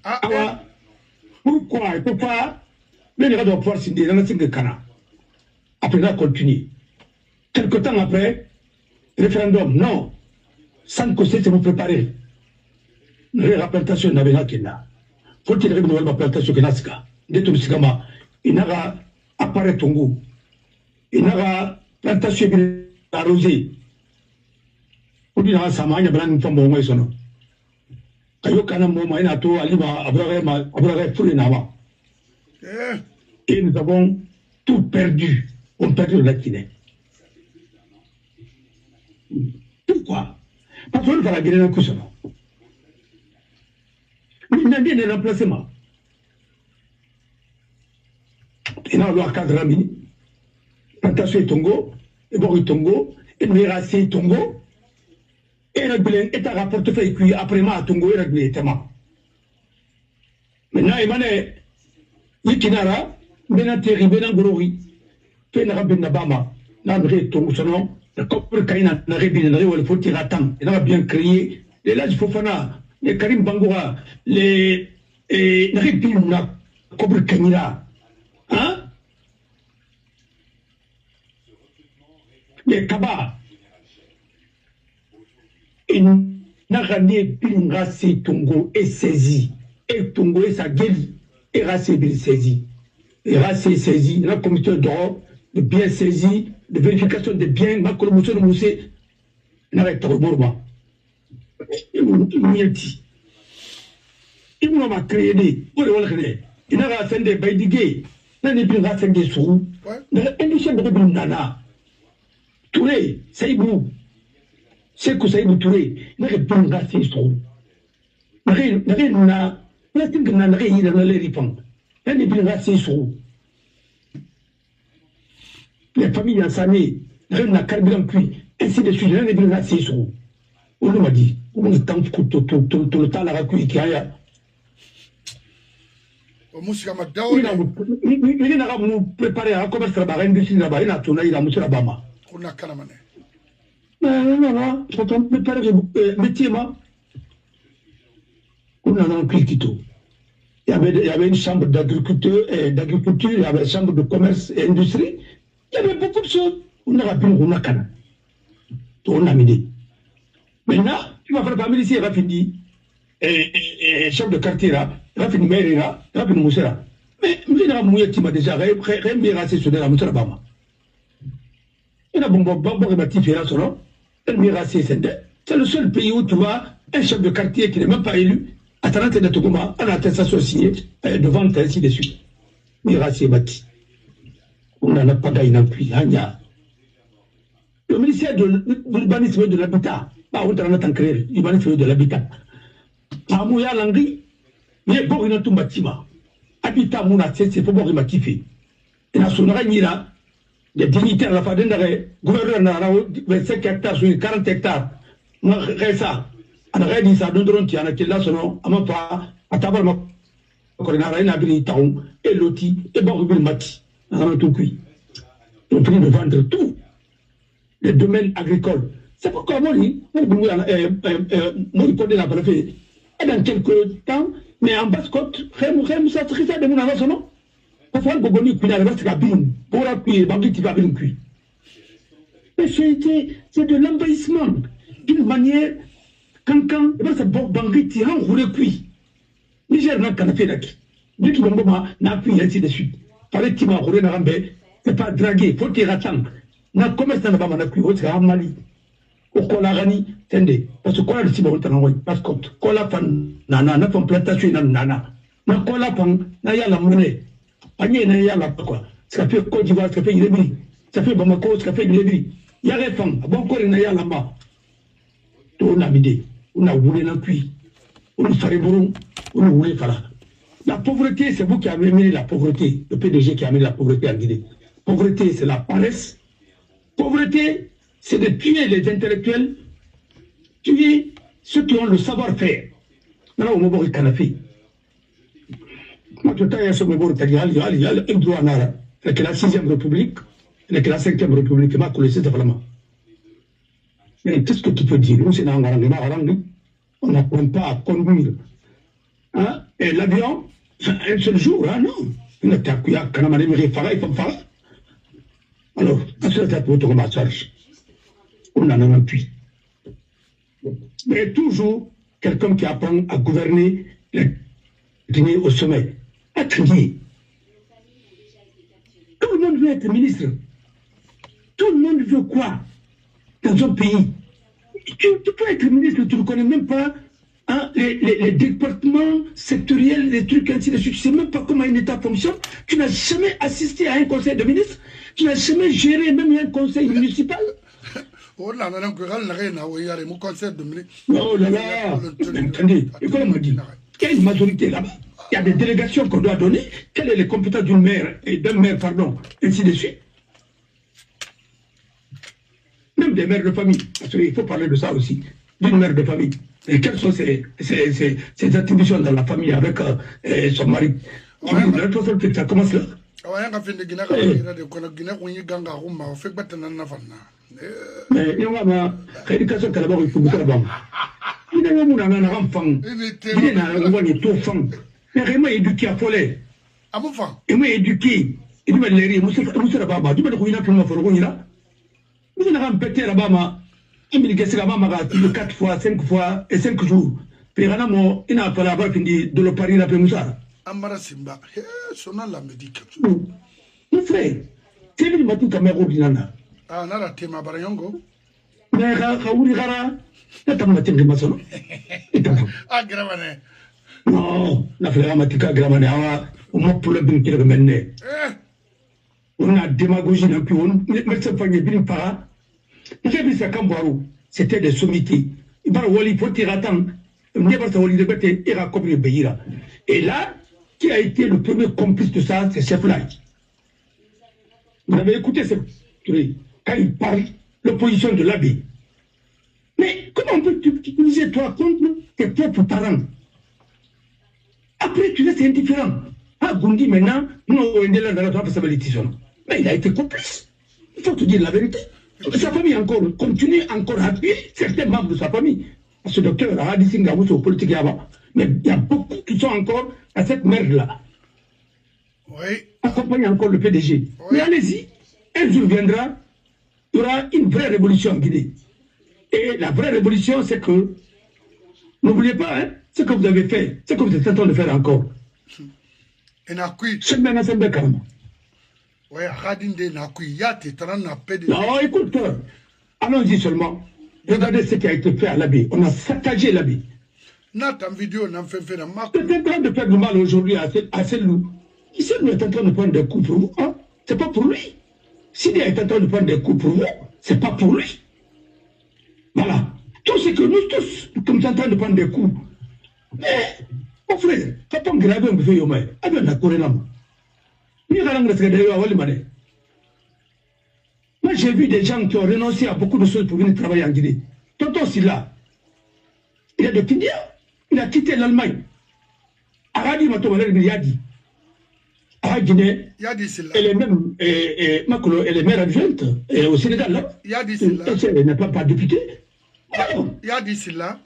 Awa, pourquoi il ne peut pas, mais il doit pouvoir signer dans le Cana. Après, il a continué. Quelque temps après, référendum, non. Sans que c'est vous préparer. La plantation n'avait pas qu'il a. Faut-il réunir la plantation qu'il a. Dès tout ce gama, il n'a apparaît ton goût. Il n'a plantation arrosée. Pour dire à sa main, il y a une femme au moins son nom. Kayokana Moma et Nato, Alima, Abraham Fulinawa. Et nous avons tout perdu. On perd le latinais. Pourquoi? Parce qu'on va la guerre dans le cousin. Il n'a bien de remplacement. Il n'a pas de cadre mini. Plantation et Tongo, et Bori Tongo, et Mirassi Tongo, et Ragbilin est un portefeuille qui après ma Tongo et Ragbilin est ma. Maintenant, il m'a dit, Yikinara, Benateri, Benangorori, Penara Benabama, Namre Tongo Sonon, le couple Kaina, Narébin, ou le Fotiratan, il a bien créé, les Laj Fofana, les Karim Bangoura, les Narébin, couple Kaina, hein? Les Kaba, et Narane Pingrassi Tongo est saisi, et Tongo est sa gueule, et Rassé est saisi. Et Rassé est saisi, la commission d'or, de bien saisi, de vérification des biens, ma colomotion de Moussé, n'arrête pas au Bourma. Il m'a dit, il m'a créé des, il n'a pas fait des baïdigés, il n'a pas fait des sous, il n'a pas fait des nana. Touré, Saïbou, c'est que Saïbou Touré, il n'a pas fait des sous. Il n'a pas les familles ensamées, rien n'a carburant cuit, ainsi de suite, rien n'est assez sous. On m'a dit, on est tant tout le temps la cuit qui a. Il n'a pas préparé un commerce là-bas, une industrie là-bas, il a tourné, il a moussé là-bas. On a calamane. Non, quand on prépare le métier, on a un prix qui tout. Il y avait une chambre d'agriculture, il y avait une chambre de commerce et industrie. Il y avait beaucoup de choses. On a rappelé, on a canne. On a mis. Maintenant, tu vas faire la famille ici, il va finir. Et chef de quartier là, il va finir maire là, il va finir Moussera. Mais il y a un mouillé qui m'a déjà rien assez sur la Moussera Bama. Il y a un bon rébatif là, son nom. C'est le seul pays où tu vois un chef de quartier qui n'est même pas élu. À Tarante de Togoma, on a attestation signée devant ainsi de suite. Mirassi Bati. On n'en a pas gagné non plus. Le ministère de l'urbanisme et de l'habitat, on en a créé l'urbanisme de l'habitat. Amouya Langri, mais bon, il y a tout bâtiment. Habitat, mon accès, c'est pour moi qui fait. Et la sonnerie, il y a des dignitaires à la fin d'un gouverneur, 25 hectares sur 40 hectares. On a ça. On a dit ça, nous devons tirer là, selon, à mon pas, à table, on a rien à venir, et l'outil, et bon, il mati. On a tout cuit. On finit de vendre tout. Les domaines agricoles. C'est pourquoi moi, moi, il la préfet. Et dans quelques temps, mais en basse-côte, ça serait ça de mon avance, non? Parfois, le Bogoni, il y a le reste cabine. Pour appuyer, Bangui, tu vas bien cuire. Mais c'est de l'envahissement. D'une manière. Quand, c'est bon, Bangui, tu as enroulé cuit. Niger n'a qu'à faire d'acquis. Dès qu'il n'a appuyé ainsi de suite. Fallait qu'il m'a enroulé dans l'ambé. C'est pas dragué, faut qu'il attende. N'a commerce dans la bama n'a cuit, c'est un Mali. Au Kolarani, tendez. Parce que quoi, le Tiba, on t'a envoyé, parce que Kola Pan, nana, n'a pas plantation, nana. N'a Kola Pan, n'a y'a la monnaie. Panier, n'a y'a la quoi. Ça fait Côte d'Ivoire, ça fait Ilébri. Ça fait Bamako, ça fait Ilébri. Y'a les femmes, bon corps, n'a y'a la main. Tout on a midé. On a voulu dans le puits. On a fait bourron. On a voulu faire. La pauvreté, c'est vous qui avez amené la pauvreté. Le PDG qui a amené la pauvreté à Guinée. Pauvreté, c'est la paresse. Pauvreté, c'est de tuer les intellectuels, tuer ceux qui ont le savoir-faire. Maintenant, on va voir le canapé. Moi, tout le temps, il y a ce moment où il y a le droit à Nara. C'est la 6e République, c'est la 5e République, ma collègue, c'est vraiment. Mais qu'est-ce que tu peux dire? Nous, c'est dans on n'apprend pas à conduire Hein, et l'avion, un seul jour, hein, non. On a tapé à Kanamane, mais il faut faire. Alors, à ce stade, pour te charge, on en a un puits. Mais toujours, quelqu'un qui apprend à gouverner la Guinée au sommet. Attendez. Tout le monde veut être ministre. Tout le monde veut quoi dans un pays? Tu peux être ministre, tu ne connais même pas hein, les départements sectoriels, les trucs ainsi de suite. Tu ne sais même pas comment un État fonctionne. Tu n'as jamais assisté à un conseil de ministre. Tu n'as jamais géré même un conseil municipal. Oh là là, attendez, écoute, m'a dit, il y a une majorité là-bas. Il y a des délégations qu'on doit donner. Quelles sont les compétences d'un maire, pardon, ainsi de suite. Même des mères de famille, parce qu'il faut parler de ça aussi, d'une mère de famille. Et quelles sont ses attributions dans la famille avec son mari? Ça commence là. Mais il y a l'éducation qui est d'abord il faut que là-bas. Il y a un enfant, il y a un enfant. Mais il m'a éduqué à folie. Il m'a éduqué. Il m'a l'air, il m'a baba. Tu m'as dit qu'il y a un enfant. Nous avons pété là-bas. Il m'a dit que c'est là-bas 4 fois, 5 fois et 5 jours. Puis il y a un fallu avoir fini de le parier la Pémoussa. Amara Simba, sonal la médic. Mon frère, c'est lui qui m'a dit que ma robe ah, nara tema barayongo. Mais Raouli Rara, la tamatique de Masson. Ah, Gravane. Non, la flématique à Gravane, on m'a pour le bin qui le menait. On a démagogie d'un peu, mais ça fait bien pas. J'ai vu ça comme Boarou, c'était des sommités. Il va Wally pour tirer à temps. Il n'y a pas de Wally de bête et raconter le pays là. Et là, qui a été le premier complice de ça, c'est Chef Light. Vous avez écouté ce truc quand il parle l'opposition de l'abbé. Mais comment on peut t'utiliser toi contre tes propres parents? Après, tu restes indifférent. Ah, Gundi, maintenant, nous, on est là dans la responsabilité. Mais il a été complice. Il faut te dire la vérité. Sa famille encore continue encore à appuyer certains membres de sa famille. Ce docteur a dit qu'il y a au politique là-bas. Mais il y a beaucoup qui sont encore à cette merde-là. Oui. Accompagne encore le PDG. Oui. Mais allez-y, un jour viendra, il y aura une vraie révolution en Guinée. Et la vraie révolution, c'est que, n'oubliez pas, hein, ce que vous avez fait, ce que vous êtes en train de faire encore. C'est même assez calme. Oui, non, écoute, allons-y seulement. Regardez ce qui a été fait à l'abbé. On a saccagé l'abbé. C'est en train de faire du mal aujourd'hui à Selou. Selou est en train de prendre des coups pour vous. Hein? C'est pas pour lui. S'il est en train de prendre des coups pour vous, c'est pas pour lui. Voilà. Tout ce que nous tous, comme en train de prendre des coups. Mais, mon frère, papa me grave un peu, mais moi, j'ai vu des gens qui ont renoncé à beaucoup de choses pour venir travailler en Guinée. Tonton Silla, il est de Kindia. Il a quitté l'Allemagne. Aradi Matomalé Yadi. Guinée, elle est même, elle est maire adjointe au Sénégal, là. Yadi Silla. Elle n'est pas députée. Yadi Silla.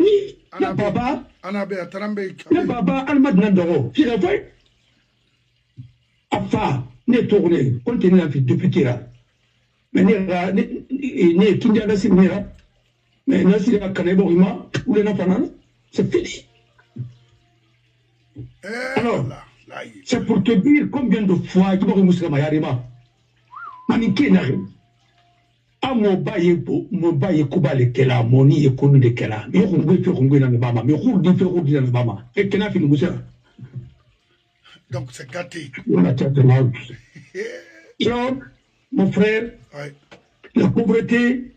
Oui, le Baba. Le Baba, Almad Nandoro. Tu l'as fait? Afa, n'est tourné, continue à faire député là. Mais n'est Kindia Nassi Mira. Mais Nassi Kanebo, ou les Nafanan, c'est fini. Alors, c'est pour te dire combien de fois il y a Moussa Mayarima. Maniké Nari. A Mobaye Koubale Kela, Moni et Konu de Kela. Mais on veut faire Rungwe dans le Bama. Mais on veut faire Rungwe dans le Bama. Et Kena fin Moussa. Donc c'est gâté. On a tête de mal. Donc, mon frère, la pauvreté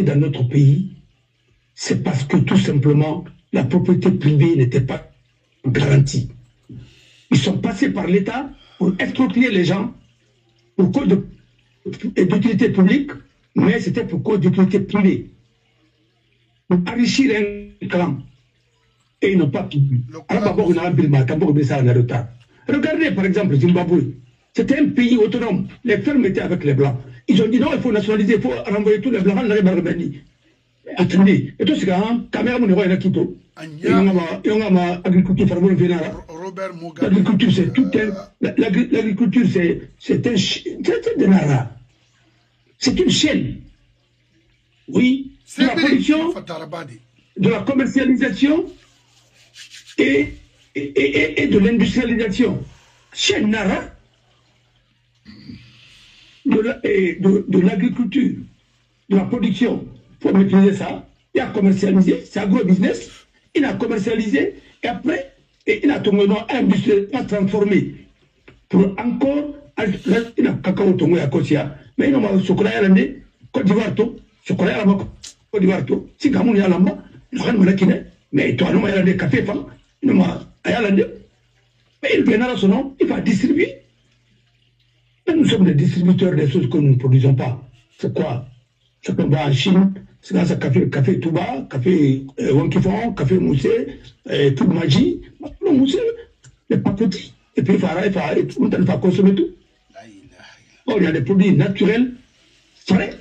dans notre pays, c'est parce que tout simplement, la propriété privée n'était pas garantie. Ils sont passés par l'État pour exproprier les gens pour cause d'utilité publique, mais c'était pour cause d'utilité privée. Pour enrichir un clan. Et ils n'ont pas pu. Regardez par exemple Zimbabwe. C'était un pays autonome. Les fermes étaient avec les Blancs. Ils ont dit non, il faut nationaliser, il faut renvoyer tous les Blancs. Attendez, et tout ce quand caméra mon héros est là qui tout. Et on a ma agriculture farmone vénara. Robert Mugabe. L'agriculture c'est tout l'agriculture c'est un nara. C'est une chaîne. Oui, de la production, de la commercialisation et de l'industrialisation. Chaîne nara de l'agriculture, de la production. Il faut maîtriser ça. Il a commercialisé, c'est agro-business. Il a commercialisé et après, il a transformé pour encore, il a cacao tongo à Kosia. Mais il a chocolat à l'année, Côte d'Ivoire, chocolat à la Côte d'Ivoire, si Gamoun y a l'amba, il a rien mais toi, non, il y a des cafés, il y a l'année. Mais il vient à son nom, il va distribuer. Mais nous sommes des distributeurs des choses que nous ne produisons pas. C'est quoi? Ce qu'on va en Chine, c'est dans ce café Touba, café Wankifon, café Moussé, tout magie, le Moussé, les papetis, et puis il faut consommer tout. Or, il y a des produits naturels, frais,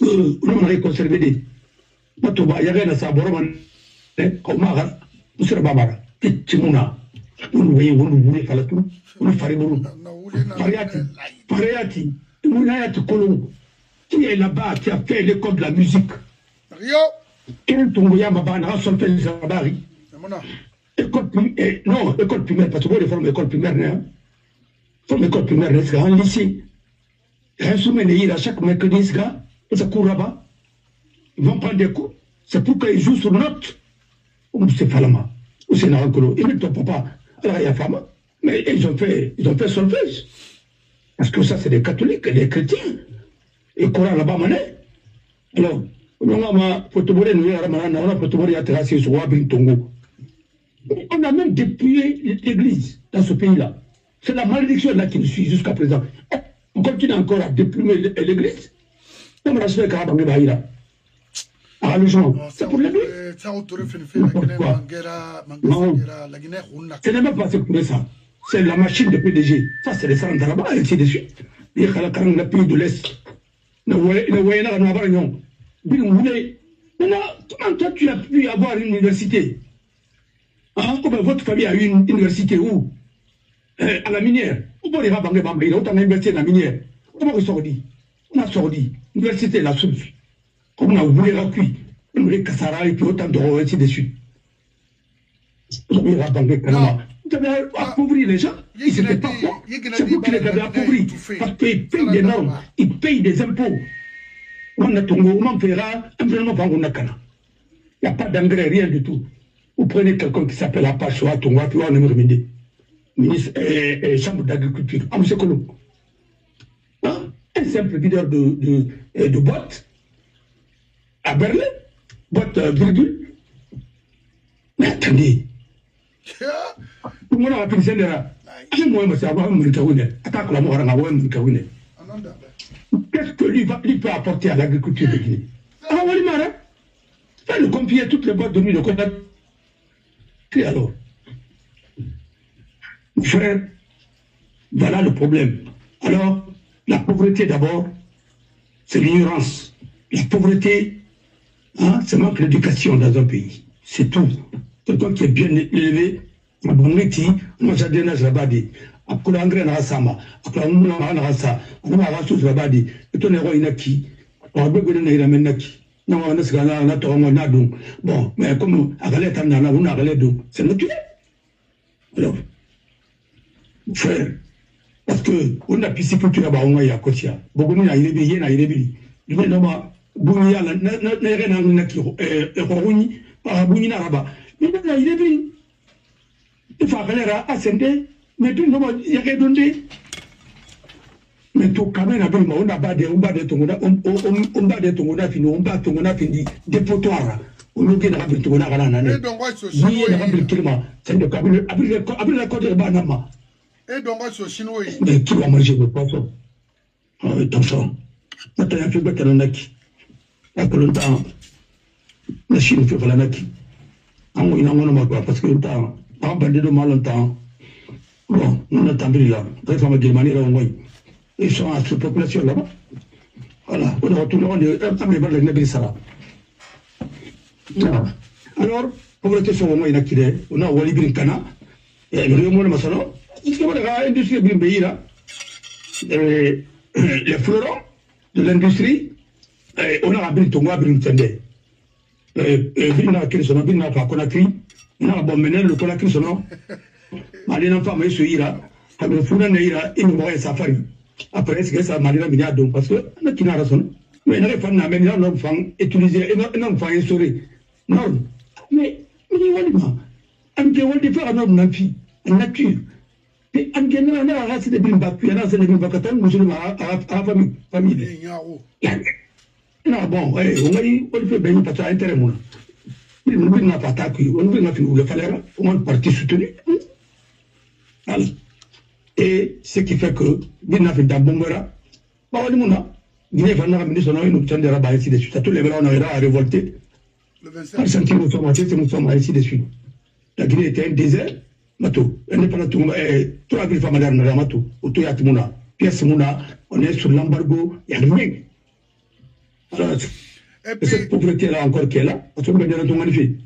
que l'on aurait conservé des. Touba, il y a rien à ça, Boroman, Komara, Moussé Babara, Timuna, vous voyez, vous voulez faire tout, vous farez tout. Pariati, Mounayat Kolon. Qui est là-bas, qui a fait l'école de la musique? Rio. Quel Tongoya Mabana, Solfen Zabari. Non, école primaire, parce que vous forme école primaire, hein. Forme école primaire, c'est un lycée. Résumé, à chaque mercredi, ça court là-bas. Ils vont prendre des cours. C'est pour qu'ils jouent sur note. Ou c'est Falama, ou c'est Narakolo. Ils ne tombent pas. Alors il y a Fama. Mais ils ont fait solfège. Parce que ça, c'est des catholiques, des chrétiens. Et Coran là-bas, mané. Alors, on a même dépouillé l'église dans ce pays-là. C'est la malédiction là qui nous suit jusqu'à présent. On continue encore à déplumer l'église. On va se faire c'est pour l'église. Ce n'est même pas pour ça. C'est la machine de PDG. Ça, c'est les salles d'Araba, et ainsi de suite. Les pays de l'Est. Comment toi tu as pu avoir une université? Hein? Votre famille a eu une université où? À la minière. On a une université à la minière. On a sorti. Université la source. Comme on a voulu recueillir. On a Kassara et puis autant de ainsi de suite. Vous avez appauvri les gens. Ils n'étaient pas forts. C'est vous qui les avez appauvris. Parce qu'ils payent des normes, ils payent des impôts. On a Tongo, on fera un vraiment pas on a Kana. Il n'y a pas d'engrais, rien du tout. Vous prenez quelqu'un qui s'appelle Apache à Tongo, puis on est remis. Ministre et chambre d'agriculture. Ah, monsieur Colomb. Un simple videur de boîte à Berlin, boîte virgule. Mais attendez. Tout le monde a appris ça là. Qu'est-ce que lui peut apporter à l'agriculture de Guinée? Ah, on va faire le compiler toutes les boîtes de nuit de contact. Et alors, frère, voilà le problème. Alors, la pauvreté d'abord, c'est l'ignorance. La pauvreté, hein, c'est manque d'éducation dans un pays. C'est tout. Quelqu'un qui est bien élevé, moi j'ai un Zabadi, après l'engrais n'a sama, après on a ça, on a rassou Zabadi, et ton héros inaki, on a besoin de menaki. Non, on a ce qu'on a tourné à donc. Bon, mais comme à Galette, on a Galette donc, c'est naturel. Alors, frère, parce que on a pisciculture à Baoumaïa, Kotia, beaucoup n'a irébi, n'a irébi. Du coup, non, Bounia, n'a rien à Naki, et Rouni, par Bouni Naraba. Mais n'a irébi. Il faut ascender, mais tout le monde y a redondé. Mais tout quand même, on a pas de Tongona, on bat de Tongona fini, on bat Tongona fini, dépotoir. On nous gagne avec Tongona à l'année. Oui, il y a un climat. C'est le cabinet, après la côte de Banama. Et donc, ce chinois. Mais qui va manger le poisson? Attention. Maintenant, il y a un peu de Naki. Après longtemps, la Chine fait la Naki. On a parce que longtemps. En bandit de mal longtemps. Bon, on a attendu là. Très femme de manière au moins. Ils sont à cette population là-bas. Voilà. On a retourné, on est un peu de la Nébé Sara. Alors, pauvreté sur le moment inactivée, on a Wali Brinkana, et le Rio Masano, il y a l'industrie de les fleurons de l'industrie, on a abri Tonga, Brinkende. Brina Kirsono, Brina Conakry, on a abominé le Conakry sono, Malina Fama et Suira, avec Funa Neira, il me safari. Après, c'est que ça m'a dit parce que, on a raison. Mais il n'y a pas de enfant utilisé, un enfant instauré. Non, mais on va faire un homme dans la nature. Et en général, on a race de Bimba, puis on a race de Bimba, à la famille. Non, bon, on fait bien parce que l'intérêt, on n'a pas attaqué, on n'a pas le fallait, on a parti soutenu. Et ce qui fait que, bien a fait d'Abombera, on a Guinée Fana, ministre, on a une option de rabat ainsi de suite. À tous les bras, on a révolté. Par sentiment, nous sommes ainsi de suite. La Guinée était un désert, Mato. Elle n'est pas là, tout la ville familiale, on a Mato, autour de Mouna. Pièce Mouna, on est sur l'embargo, il y a rien. Alors, cette pauvreté-là encore qui est là, parce qu'on est dans magnifique.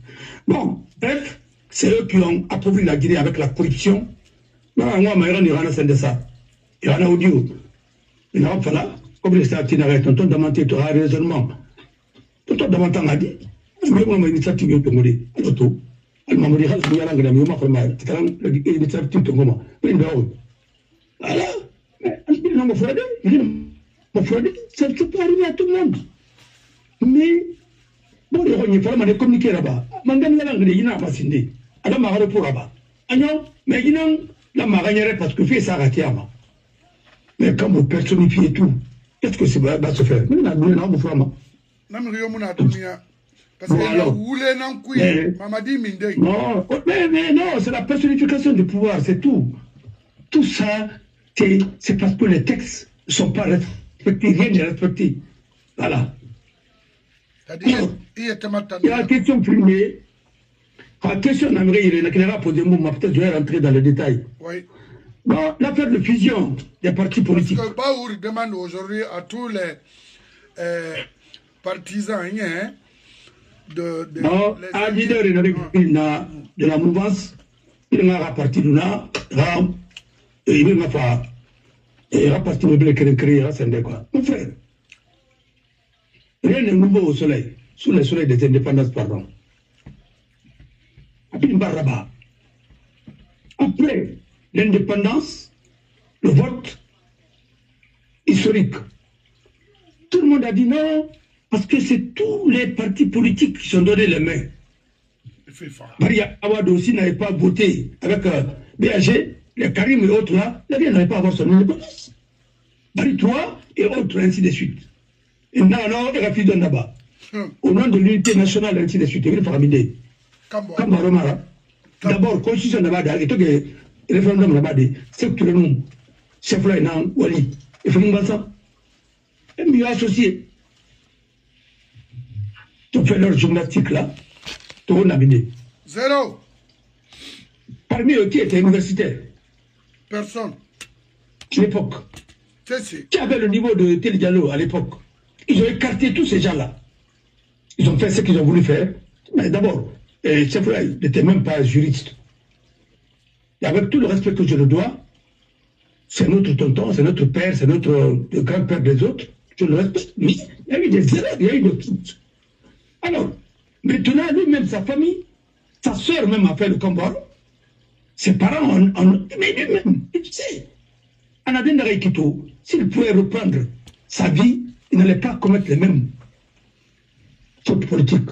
Bon, bref, c'est eux qui ont appauvri la Guinée avec la corruption. Non, moi, mais il y en a un de ça. Il y en a audio. Il n'y en a pas là. Comme les stars qui n'arrêtent, tonton Damanté, tu as raisonnement. Tonton Damanté a dit, je vais vous dire ça, tu veux te mourir. Elle m'a dit, je vais aller à la maison, je vais aller à la maison, je vais aller à la maison. Voilà. Ça ne peut pas arriver à tout le monde. Mais, bon, il faut me communiquer là-bas. Mangani la langue, il n'a pas signé. Alors, ma pour là-bas. Mais il n'a la marinière parce que fait ça à Tiama. Mais quand vous personnifiez tout, qu'est-ce que ça va se faire? Mais là, nous n'avons pas vraiment. Non, parce que vous voulez n'en couiller. Mamadi Mindé. Non, mais non, c'est la personnification du pouvoir, c'est tout. Tout ça, c'est parce que les textes ne sont pas respectés, rien n'est respecté. Voilà. Il y a la question primée. La question d'Amérique, il n'y a pas posé mots, peut-être je vais rentrer dans les détails. Oui. Bon, l'affaire de fusion des partis politiques. Parce que Baour demande aujourd'hui à tous les partisans non, à leader de la mouvance, il m'a rapporté de là, il m'a fait rapporter le blé créé, c'est quoi. Mon frère, rien n'est nouveau au soleil, sous le soleil des indépendances, pardon. Après l'indépendance, le vote historique, tout le monde a dit non, parce que c'est tous les partis politiques qui sont donnés les mains. Maria Awad aussi n'avait pas voté avec BAG, les Karim et autres là, les gens n'avaient pas avoir son indépendance. Marie toi et autres, ainsi de suite. Et non, il a fait là-bas. Au nom de l'unité nationale, ainsi de suite, il faut ramener. Kamba Romara. D'abord, constitution d'Abada, et tout le référendum d'Abada, c'est tout le monde. Chef là, Wali. Il faut nous ça. Et mieux associé. Tu fais leur gymnastique là, tu vas naviguer. Zéro. Parmi eux qui étaient universitaires. Personne. À l'époque. Qui avait le niveau de Tel Diallo à l'époque. Ils ont écarté tous ces gens-là. Ils ont fait ce qu'ils ont voulu faire. Mais d'abord, chef là, il n'était même pas juriste. Et avec tout le respect que je le dois, c'est notre tonton, c'est notre père, c'est notre grand-père des autres. Je le respecte. Mais il y a eu des erreurs, il y a eu de tout. Alors, maintenant, lui-même, sa famille, sa soeur même a fait le combat. Ses parents, mais lui-même, tu sais, Anadine Reikito, s'il pouvait reprendre sa vie, il n'allait pas commettre les mêmes fautes politiques.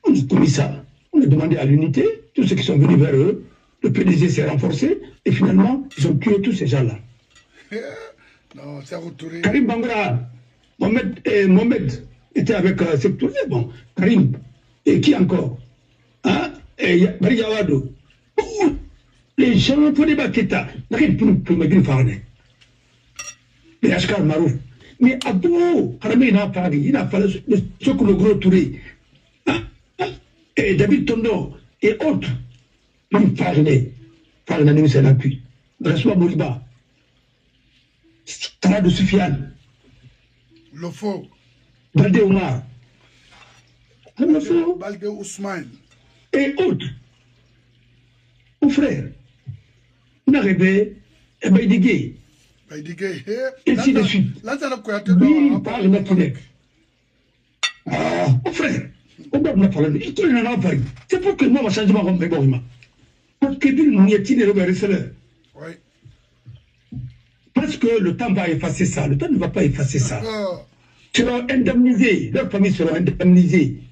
On a commis ça. On a demandé à l'unité, tous ceux qui sont venus vers eux, le PDG s'est renforcé, et finalement, ils ont tué tous ces gens-là. Non, c'est retourné. Karim Bangra, Mohamed était avec Sectouré, bon, Karim, et qui encore? Hein? Et Bari Yawado. Les gens, pour les Baketa, n'arrêtent plus pour me dire Farné. Les Ashkar Marouf. Mais Abou, Haramé n'a pas dit, il a fallu ce que le gros Touré, et David Tondo, et autres, lui Farné, Farné, c'est l'appui. Rassoua Mouliba, Tara de Soufiane, le faux. Baldé Omar, Balde Ousmane. Et autres. Mon frère, on a rêvé, et Baïdigé. Baïdigé, et ainsi de suite. Oui, par le Matinec. Ah, mon frère, on va me parler. C'est pour que moi, je change ma robe. Parce que parce que le temps va effacer ça. Le temps ne va pas effacer ça. Ils seront indemnisés. Leurs familles seront indemnisées.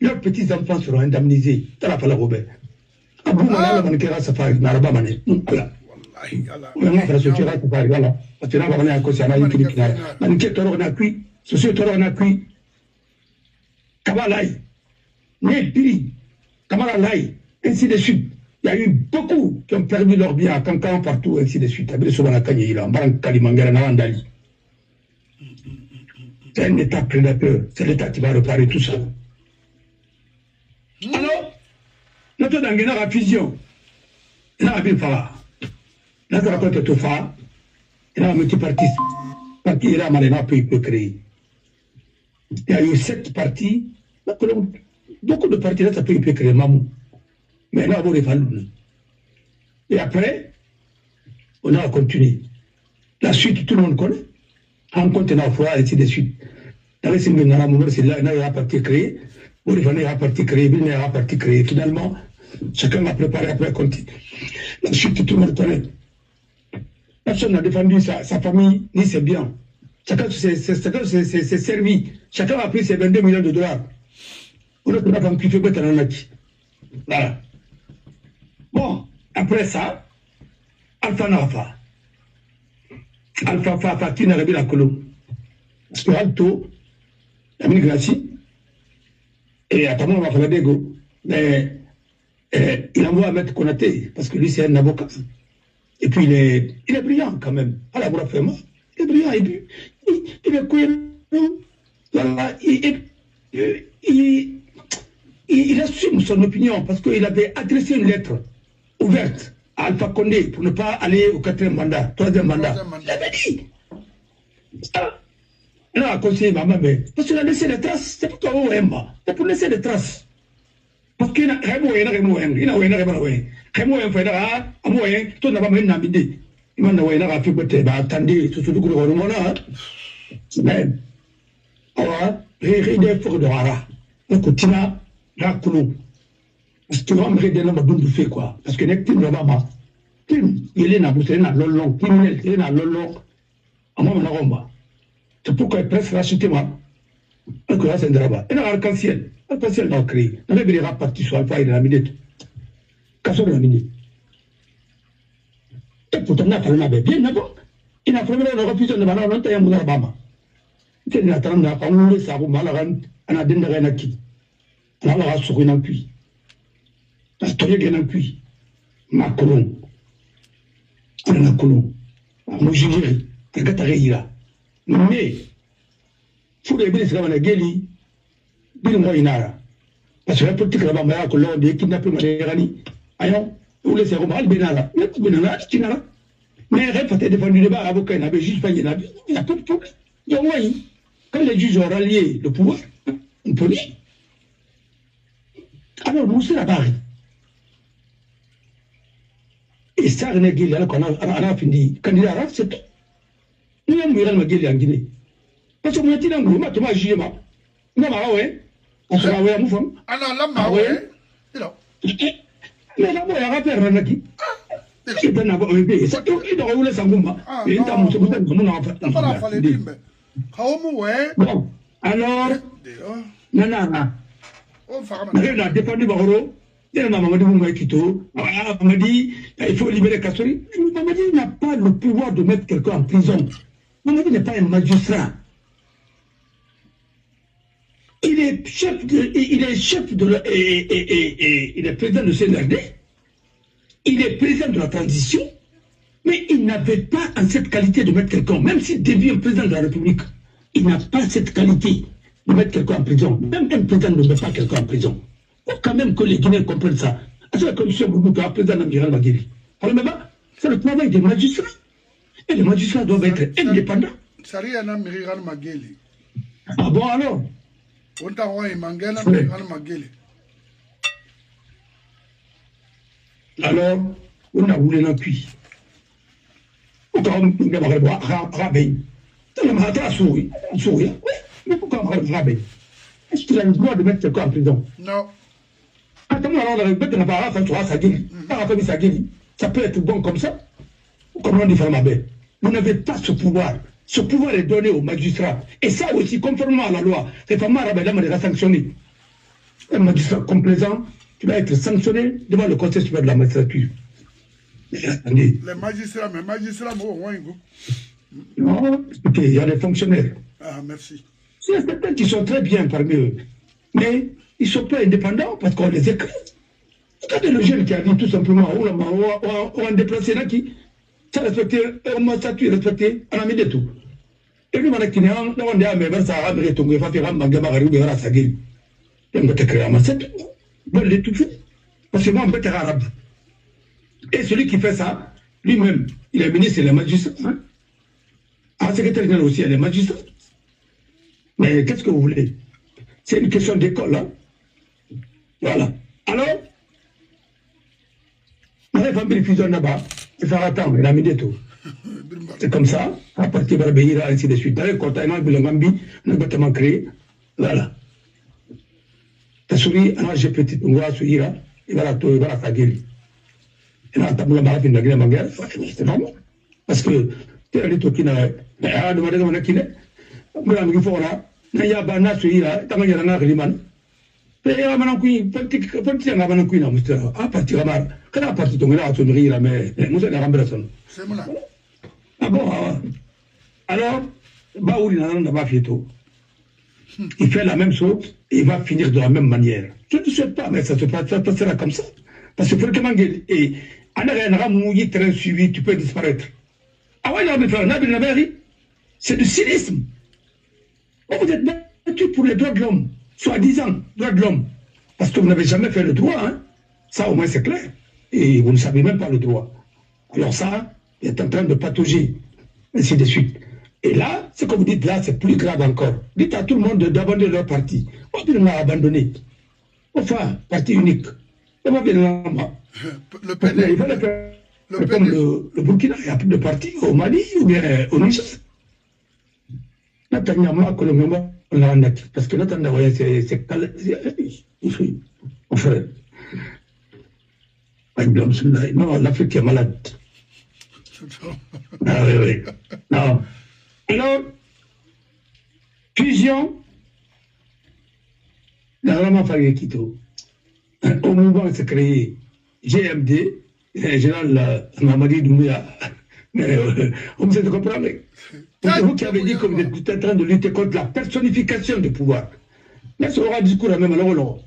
Leurs petits-enfants seront indemnisés. T'as la parole, Robert. Abou Malala Manikera Safari, Naraba Mané. Voilà. Vraiment, ça se fera Safari. Voilà. Parce que là, on est à cause de la Manikera. Manikera Toro na kui. Socio Toro na kui. Kabalai. Nepili. Kamalai. Ainsi de suite. Il y a eu beaucoup qui ont perdu leur bien à Cancan, partout, ainsi de suite. C'est un État prédateur. C'est l'État qui va réparer tout ça. Alors, notre Dangena a fusion. Il a un phare. Notre rapport est au phare. Il a un multipartiste. Parce qu'il a malin peut créer. Il y a eu 7 partis. Beaucoup de partis là, ça peut créer Mamou. Mais là, on va et après, on a continué. La suite, tout le monde connaît. En contenant foi, et ainsi de suite. Dans les signes de Naramour, c'est là, il y a un parti créé. On est un parti créé, il y a un parti créé. Finalement, chacun a préparé après continuer. La suite, tout le monde connaît. Personne n'a défendu sa famille, ni ses biens. Chacun s'est servi. Chacun a pris ses 22 millions de dollars. On a pas pu faire un anaki. Voilà. Bon, après ça, Alpha Nafa. Alpha Fafa, qui n'a pas la colonne. Parce que Alto, la migration, et à Tamon, on va faire la dégo. Mais il envoie à Maître Konaté, parce que lui, c'est un avocat. Et puis, il est brillant quand même. À la Bourafema, il est brillant. Et puis, il est cohérent. Voilà, il assume son opinion parce qu'il avait adressé une lettre ouverte à Alpha Condé pour ne pas aller au 4e mandat, 3e mandat. Il avait dit. Il a conseillé maman, mais parce qu'il a laissé des traces. C'est pour toi, c'est pour laisser des traces. Parce qu'il a parce que on me redonne ma bonne fait quoi parce que n'est plus vraiment il est na boussé na lolo il est na lolo à moi na romba c'est pourquoi presque racheté moi que là c'est draba et arc-en-ciel n'a créé on avait des parti sur Alpha et la minute casso de la minute et pourtant n'a pas le bien d'abord il a fait le refus de malade on t'a mon bama c'est la tanda on le sait malaran ana denda na ki on va sur une appui parce que il y a un appui Macron on a colon moi je dirais que gatareira mais faut les bien ça va geli bien moi inara parce que la politique là bas ko lo de kidnapper ma gani ayon ou les c'est mal benara mais benara tinara mais répéter devant le débat avocat il avait juste pas il y a pas de problème il y a moyen quand les juges ont rallié le pouvoir on peut dire alors Moussa la barre et ça on a gagné là qu'on a fini candidat là c'est tout nous avons gagné Guinée en Guinée parce que maintenant on a tout magé ma non ma ouais on va ouais mon femme alors là ma ouais mais là moi il y a rappel ranaki c'est pas n'avoir eu ça tout il doit rouler sans gomme et il t'a montré que mon enfant pas fallait dire mais ouais bon alors nana il a défendu Bahoro, il a Mamadi Moumaïkito, Mamadi, il faut libérer Kassori. Mamadi n'a pas le pouvoir de mettre quelqu'un en prison. Mamadi n'est pas un magistrat. Il est chef de, il est président de CNRD, il est président de la transition, mais il n'avait pas en cette qualité de mettre quelqu'un, même s'il devient président de la République, il n'a pas cette qualité de mettre quelqu'un en prison. Même un président ne met pas quelqu'un en prison. Il faut quand même que les Guinéens comprennent ça. C'est la condition pour nous qu'un président d'Amiral Maguiri. C'est le travail des magistrats. Et les magistrats doivent être indépendants. Ça rien à Amiral Maguiri. Ah bon alors? On t'a envoyé Mangela, mais on a Mangele. Alors, on a voulu un puits. On a voulu un rabais. On a souri. Mais pourquoi on a un rabais? Est-ce que tu as le droit de mettre quelqu'un en prison? Non. Attends, alors, ça peut être bon comme ça. Comment on dit faire ma belle? Vous n'avez pas ce pouvoir. Ce pouvoir est donné aux magistrats. Et ça aussi, conformément à la loi, c'est pas mal, madame, on sanctionné. Un magistrat complaisant, tu vas être sanctionné devant le Conseil supérieur de la magistrature. Mais attendez. Les magistrats, non, il y a des fonctionnaires. Ah, merci. Il y a certains qui sont très bien parmi eux. Mais ils ne sont pas indépendants parce qu'on les écrit. Regardez le jeune qui a dit tout simplement, on a déplacé là qui, ça respecté, on statut respecté, on a mis de tout. Et lui, on a dit, on a dit, ça a mis tout, il va faire un magasin, il va faire il va te créer un masset, il va l'étouffer. Parce que moi, on peut être arabe. Et celui qui fait ça, lui-même, il est ministre, il est magistrat. Hein? Un secrétaire général aussi, il est magistrat. Mais qu'est-ce que vous voulez? C'est une question d'école. Hein? Voilà. Alors, la famille fusionne là-bas, il faut attendre, il a mis des tout. C'est comme ça, à partir de la ainsi de suite. D'ailleurs, quand on a un bâtiment créé, voilà. Ta souris, alors j'ai petit, on va sourir, il va la taguer. Et là, tu as la fin de la guerre, c'est normal. Parce que tu es allé qui n'a pas de manière qui n'est pas de manière là, il y a pas de sourir, tu as un gars qui n'a pas de manière politique, à partir de la quand à partir de la sourir, mais nous sommes en personne. C'est moi là. Ah bon, alors, Baouli n'a pas fait tout. Il fait la même chose et il va finir de la même manière. Je ne souhaite pas, mais ça se passera comme ça. Parce que fréquemment, et en arrière, mouillé, très suivi, tu peux disparaître. Ah ouais, c'est du cynisme. Vous êtes battu pour les droits de l'homme, soi-disant droits de l'homme. Parce que vous n'avez jamais fait le droit, hein. Ça au moins c'est clair. Et vous ne savez même pas le droit. Alors ça, il est en train de patauger, ainsi de suite. Et là, ce que vous dites là, c'est plus grave encore. Dites à tout le monde d'abandonner leur parti. Moi, je l'ai abandonné. Enfin, parti unique. Et moi, le PD. Il fallait faire comme le Burkina. Il n'y a plus de parti au Mali ou bien au Niger. Parce que là, c'est enfin, non, l'Afrique est malade. Ah oui. Non. Alors, fusion, la vraiment fallu Quito. Au moment où s'est créé GMD, le général Mamadi Doumbouya, on s'est compris. C'est vous qui avez dit que vous êtes en train de lutter contre la personnification du pouvoir. Mais ça aura discours à même alors.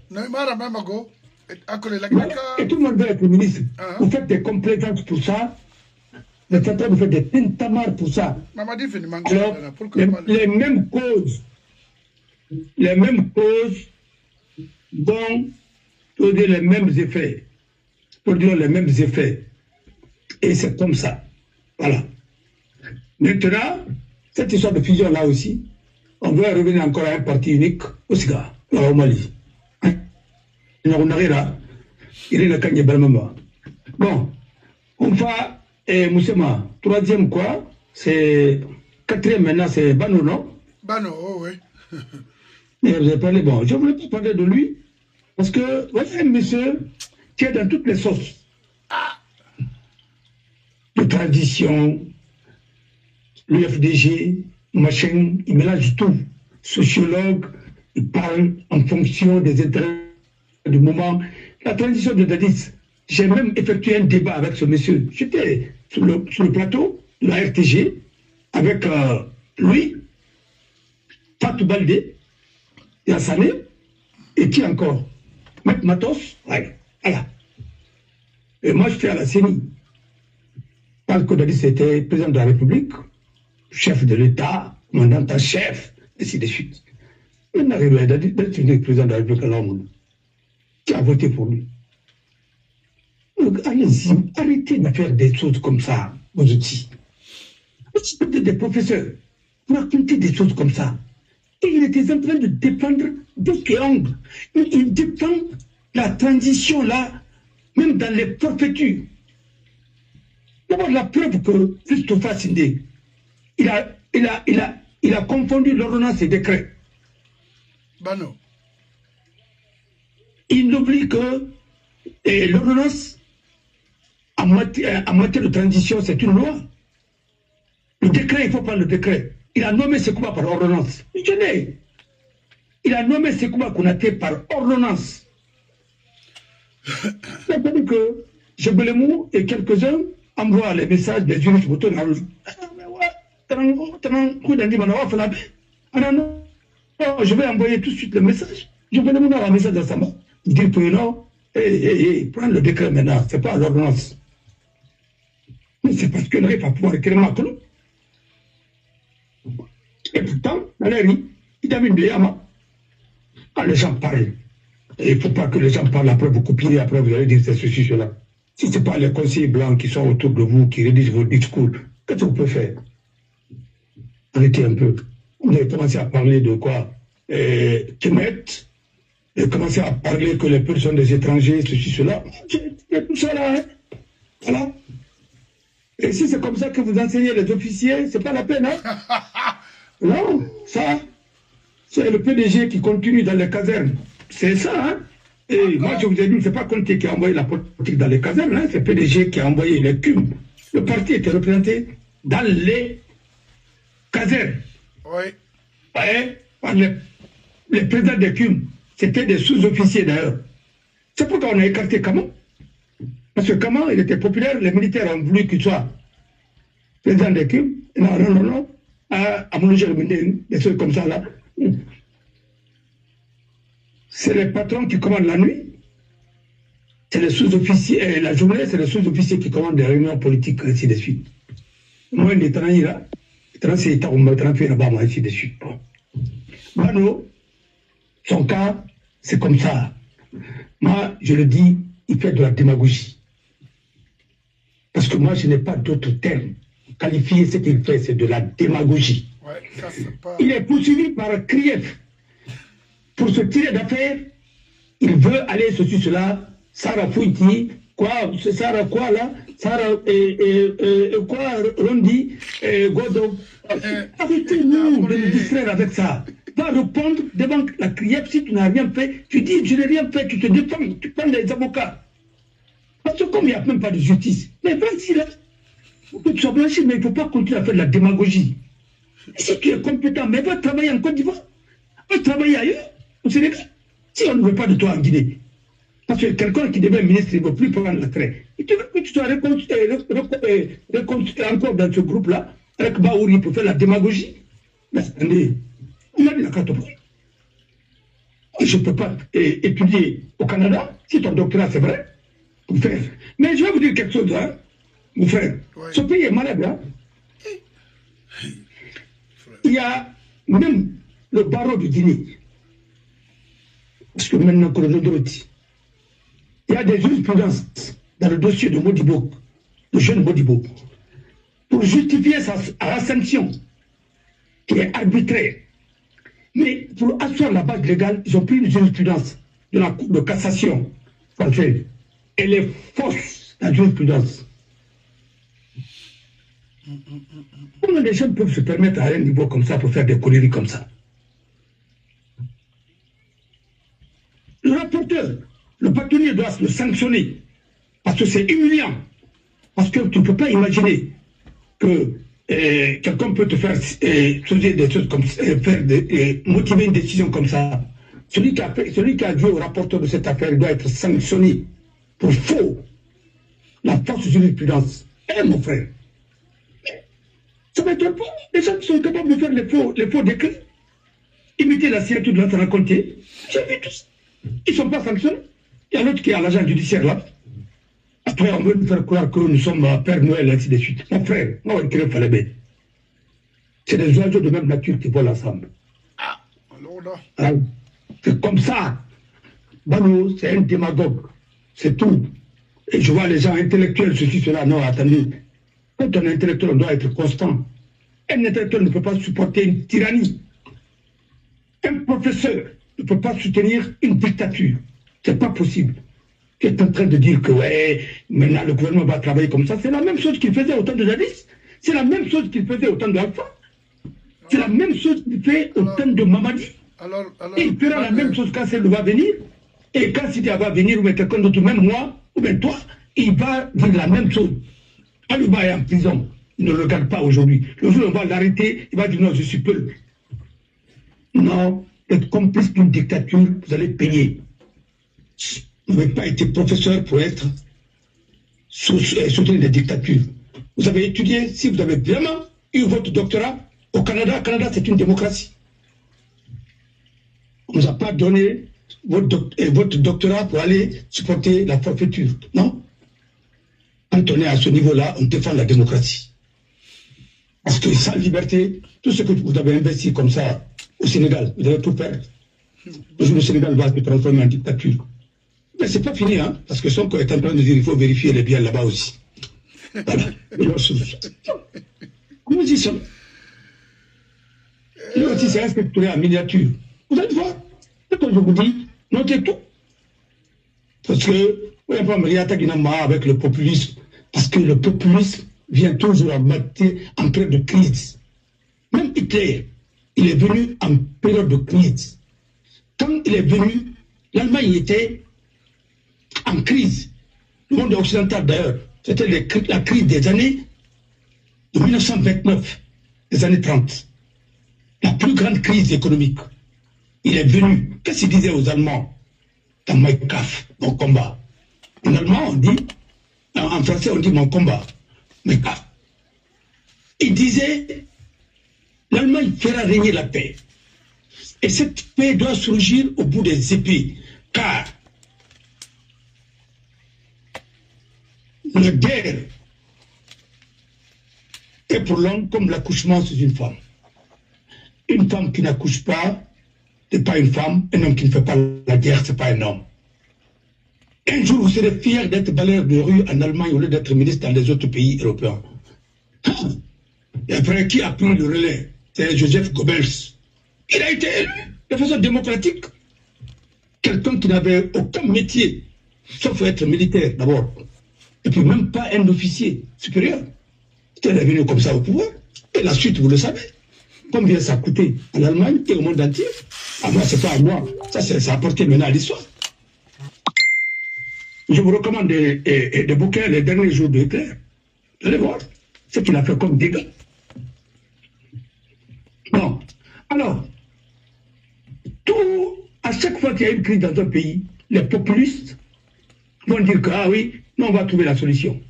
Et tout le monde veut être ministre. Vous faites des complaisances pour ça. Vous êtes en train de faire des tintamars pour ça. Alors, les mêmes causes vont produire les mêmes effets. Et c'est comme ça. Voilà. Maintenant, cette histoire de fusion-là aussi, on veut revenir encore à un parti unique au Siga, au Mali. On arrive là, il est le Kanye Balmama. Bon, on va. Et Moussema, troisième quoi, c'est quatrième maintenant, c'est Bano, non? Bano, oh oui. Mais vous avez parlé, bon, je voulais pas parler de lui, parce que voilà un monsieur qui est dans toutes les sauces. De tradition, l'UFDG, machin, il mélange tout. Sociologue, il parle en fonction des intérêts du moment. La transition de Dadis, j'ai même effectué un débat avec ce monsieur. J'étais sur le plateau de la RTG avec lui, Fatou Baldé, Yassane, et qui encore? Maître Matos, ouais, voilà. Et moi, j'étais à la CENI. Parce que Dadis était président de la République, chef de l'État, commandant en chef, ainsi de suite. Maintenant, Dadis est président de la République à l'homme. Qui a voté pour lui? Allez-y, arrêtez de faire des choses comme ça, vos outils. Vous êtes des professeurs, vous racontez des choses comme ça. Et il était en train de défendre bec et ongle. Il défend la transition là, même dans les forfaitures. D'abord, la preuve que Christophe Sindé, il a confondu l'ordonnance et le décret. Bah non. Il oublie que l'ordonnance, en matière de transition, c'est une loi. Le décret, il faut prendre le décret. Il a nommé Sekouba par ordonnance. Il a nommé Sekouba Konaté par ordonnance. C'est-à-dire que Jebelemu et quelques-uns envoient les messages des juristes. Je vais envoyer tout de suite le message. Jebelemu dans le message de Samba. Il dit que non, prends le décret maintenant, ce n'est pas l'ordonnance. Mais c'est parce que là, il va pouvoir écrire Macron. Et pourtant, dans la rue, il a mis de Yama. Quand les gens parlent, il ne faut pas que les gens parlent, après vous copiez, après vous allez dire c'est ceci, cela. Si ce n'est pas les conseillers blancs qui sont autour de vous, qui rédigent vos discours, qu'est-ce que vous pouvez faire? Arrêtez un peu. Vous avez commencé à parler de quoi Kemet, vous avez commencé à parler que les personnes des étrangers, ceci, cela. Il y a tout ça là, hein? Voilà. Et si c'est comme ça que vous enseignez les officiers, c'est pas la peine, hein? Non, ça, c'est le PDG qui continue dans les casernes. C'est ça, hein? Et moi, je vous ai dit, c'est pas Conté qui a envoyé la politique dans les casernes, hein? C'est le PDG qui a envoyé les CUM. Le parti était représenté dans les casernes. Oui. Ouais, les présidents des CUM, c'était des sous-officiers d'ailleurs. C'est pourquoi on a écarté Kama. Parce que Kama, il était populaire, les militaires ont voulu qu'il soit président des CUM. Non. À mon des choses comme ça là. C'est les patrons qui commandent la nuit. C'est les sous-officiers, la journée, c'est les sous-officiers qui commandent des réunions politiques, ainsi de suite. Moi, il est là. C'est ainsi de suite. Mano, son cas, c'est comme ça. Moi, je le dis, il fait de la démagogie. Parce que moi, je n'ai pas d'autre terme. Qualifier ce qu'il fait, c'est de la démagogie. Ouais, ça, pas... Il est poursuivi par Krief. Pour se tirer d'affaire, il veut aller ceci, cela, Sarah Fouiti, quoi, Sarah quoi là, Sarah quoi, Rondi, Godot. Arrêtez-nous de nous distraire avec ça. Va répondre devant la Krief si tu n'as rien fait. Tu dis, je n'ai rien fait, tu te défends, tu prends les avocats. Parce que comme il n'y a même pas de justice, mais vas-y là. Tu sois blanchi, mais il ne faut pas continuer à faire de la démagogie. Si tu es compétent, mais va travailler en Côte d'Ivoire, va travailler ailleurs, au Sénégal. Si on ne veut pas de toi en Guinée, parce que quelqu'un qui devient ministre, il ne veut plus prendre la traite. Et tu veux que tu sois reconstruit encore dans ce groupe-là, avec Baouri pour faire la démagogie. Mais attendez, on a dit la carte. Je ne peux pas étudier au Canada, si ton doctorat c'est vrai, pour faire. Mais je vais vous dire quelque chose, hein. Mon frère, ce pays est malade, hein? Il y a même le barreau de Guinée. Parce que maintenant, il y a des jurisprudences dans le dossier de Modibo, le jeune Modibo, pour justifier la sanction qui est arbitraire. Mais pour asseoir la base légale, ils ont pris une jurisprudence de la Cour de cassation française. Elle est fausse, la jurisprudence. Comment les gens peuvent se permettre à un niveau comme ça pour faire des conneries comme ça? Le rapporteur, le bâtonnier doit le sanctionner parce que c'est humiliant. Parce que tu ne peux pas imaginer que quelqu'un peut te faire choisir des choses comme ça, motiver une décision comme ça. Celui qui a dit au rapporteur de cette affaire, il doit être sanctionné pour faux. La force jurisprudence. Mon frère. Ça m'étonne pas. Les gens qui sont capables de faire les faux décrets, imiter la signature de l'autre raconter. J'ai vu tout ça. Ils ne sont pas sanctionnés. Il y a l'autre qui est à l'agent judiciaire là. Après, on veut nous faire croire que nous sommes Père Noël, ainsi de suite. Mon frère, moi, on ne fallait bien. C'est des oiseaux de même nature qui volent ensemble. Ah, c'est comme ça. Bano, c'est un démagogue. C'est tout. Et je vois les gens intellectuels, ceci, cela. Non, attendez. Quand on est intellectuel, on doit être constant. Un intellectuel ne peut pas supporter une tyrannie. Un professeur ne peut pas soutenir une dictature. C'est pas possible. Tu es en train de dire que ouais, maintenant le gouvernement va travailler comme ça. C'est la même chose qu'il faisait au temps de Jadis. C'est la même chose qu'il faisait au temps d'Alpha. C'est la même chose qu'il fait au temps de Mamadi. Et il fera la même chose quand Celle va venir. Et quand Sidia va venir, ou bien quelqu'un d'autre, même moi, ou bien toi, il va dire la même chose. Aluba est en prison. Il ne le regarde pas aujourd'hui. Le jour où on va l'arrêter, il va dire non, je suis peuple. Non, être complice d'une dictature, vous allez payer. Vous n'avez pas été professeur pour être soutenir des dictatures. Vous avez étudié, si vous avez vraiment eu votre doctorat au Canada. Le Canada, c'est une démocratie. On ne vous a pas donné votre doctorat pour aller supporter la forfaiture. Non. Quand on est à ce niveau-là, on défend la démocratie. Parce que sans liberté, tout ce que vous avez investi comme ça au Sénégal, vous allez tout perdre. Le Sénégal va se transformer en dictature. Mais c'est pas fini, hein, parce que Sonko est en train de dire qu'il faut vérifier les biens là-bas aussi. Voilà. Comment on dit ça? Lui aussi, c'est respecté en miniature. Vous allez voir. C'est comme je vous dis, notez tout. Parce que, vous n'avez pas me avec le populisme. Parce que le populisme vient toujours en période de crise. Même Hitler, il est venu en période de crise. Quand il est venu, l'Allemagne était en crise. Le monde occidental d'ailleurs, c'était la crise des années de 1929, des années 30. La plus grande crise économique. Il est venu. Qu'est-ce qu'il disait aux Allemands dans Mein Kampf, mon combat? En allemand, on dit, en français, on dit mon combat, Mein Kampf. Il disait, l'Allemagne fera régner la paix. Et cette paix doit surgir au bout des épées, car la guerre est pour l'homme comme l'accouchement sous une femme. Une femme qui n'accouche pas n'est pas une femme, un homme qui ne fait pas la guerre, ce n'est pas un homme. Un jour, vous serez fier d'être balayeur de rue en Allemagne au lieu d'être ministre dans les autres pays européens. Et après, qui a pris le relais? C'est Joseph Goebbels. Il a été élu de façon démocratique. Quelqu'un qui n'avait aucun métier, sauf être militaire d'abord. Et puis même pas un officier supérieur. Il est venu comme ça au pouvoir. Et la suite, vous le savez. Combien ça a coûté en Allemagne et au monde entier? Ah moi, c'est pas à moi. Ça a apporté maintenant à l'histoire. Je vous recommande des bouquins les derniers jours de Hitler. Vous allez voir ce qu'il a fait comme dégâts. Non. Alors, à chaque fois qu'il y a une crise dans un pays, les populistes vont dire que, ah oui, nous on va trouver la solution.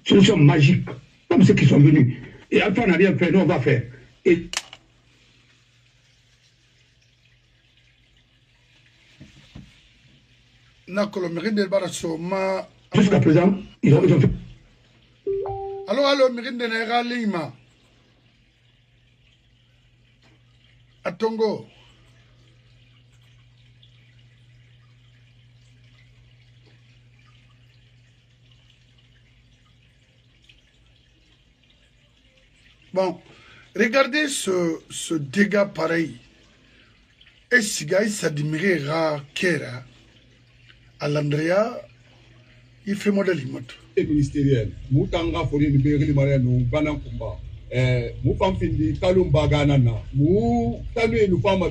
Solution magique, comme ceux qui sont venus. Et Alpha n'a rien fait, nous on va faire. Et jusqu'à présent, ils ont fait. Allô, Mirinde Nera Lima. Atongo. Bon, regardez ce dégât pareil. Et si gars s'admirera Kera à l'Andrea, il fait modèle imoto. Ministériel, Moutanga Fori de Berry Mariano, Banamkumba, Moufamfindi, Kalumbaganana, Mou Tanu nous femmes.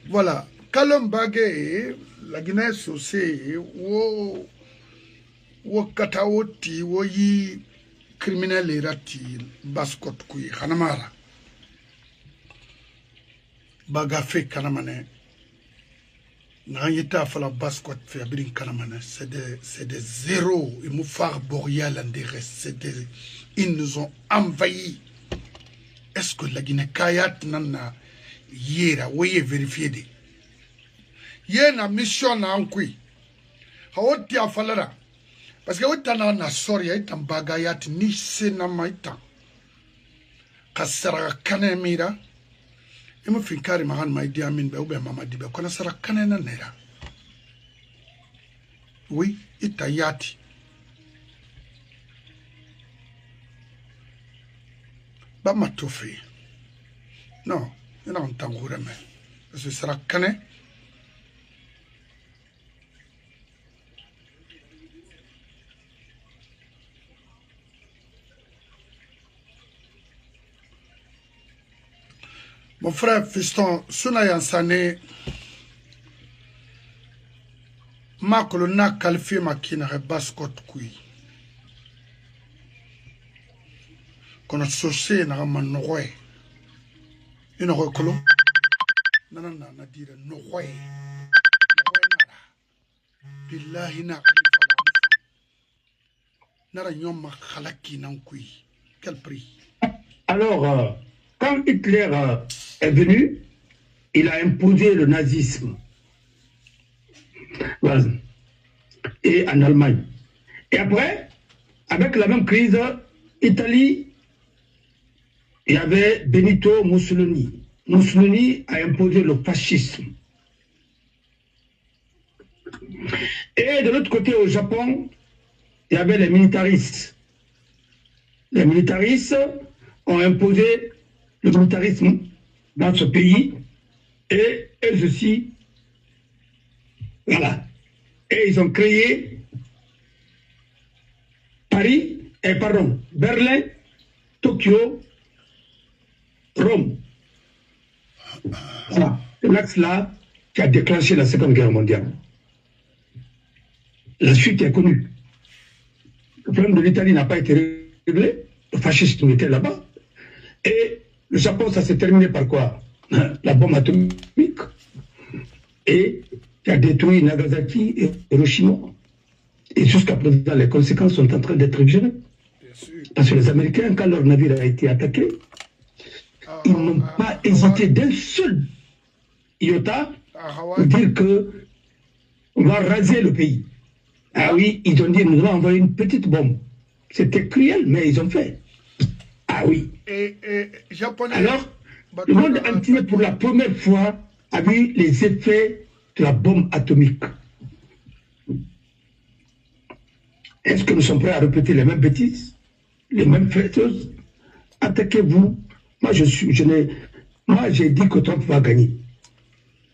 Voilà, Kalumbagé, la Guinée Sossé, wo Kataoti, wo yi criminel irati, Baskot Kui, Hanamara. Bagafé Kanamane. N'ayeta fala Baskot fait abrin Kanamane. C'est des zéros. Ils m'ont fait boréal en des restes. Ils nous ont envahis. Est-ce que la Guinée Kayat nana yera, voyez vérifier de. Yena mission na ankui. Haoti a falara. Parce que otana na soria itan bagayat ni sena maita. Kasara kanemira. Et me fin kari mahan ma idi amin be ube mama dibe kona sara kanena nera. Oui, ita yati. Ba matofi. Non, ina on tangure me. ce sera Canet. Mon frère fiston, Sunaya Sané, ma colonna qualifié ma kinare baskot kui. Kono sosé na man noye. Une recolo. Nanana na dire noye. Billahi na nara nyoma khalaki nan kui. Quel prix? Alors, quand Hitler est venu, il a imposé le nazisme. Voilà. Et en Allemagne. Et après, avec la même crise, Italie, il y avait Benito Mussolini. Mussolini a imposé le fascisme. Et de l'autre côté, au Japon, il y avait les militaristes. Les militaristes ont imposé le militarisme dans ce pays et eux aussi, voilà. Et ils ont créé Berlin, Tokyo, Rome. Voilà. C'est l'axe-là qui a déclenché la Seconde Guerre mondiale. La suite est connue. Le problème de l'Italie n'a pas été réglé. Le fascisme était là-bas. Et le Japon, ça s'est terminé par quoi? La bombe atomique. Et qui a détruit Nagasaki et Hiroshima. Et jusqu'à présent, les conséquences sont en train d'être gérées. Parce que les Américains, quand leur navire a été attaqué, ils n'ont pas hésité d'un seul iota pour dire qu'on va raser le pays. Ah oui, ils ont dit, nous allons envoyer une petite bombe. C'était cruel, mais ils ont fait. Ah oui. Alors, le monde entier, pour la première fois, a vu les effets de la bombe atomique. Est-ce que nous sommes prêts à répéter les mêmes bêtises, les mêmes choses? Attaquez-vous. Moi, j'ai dit que Trump va gagner.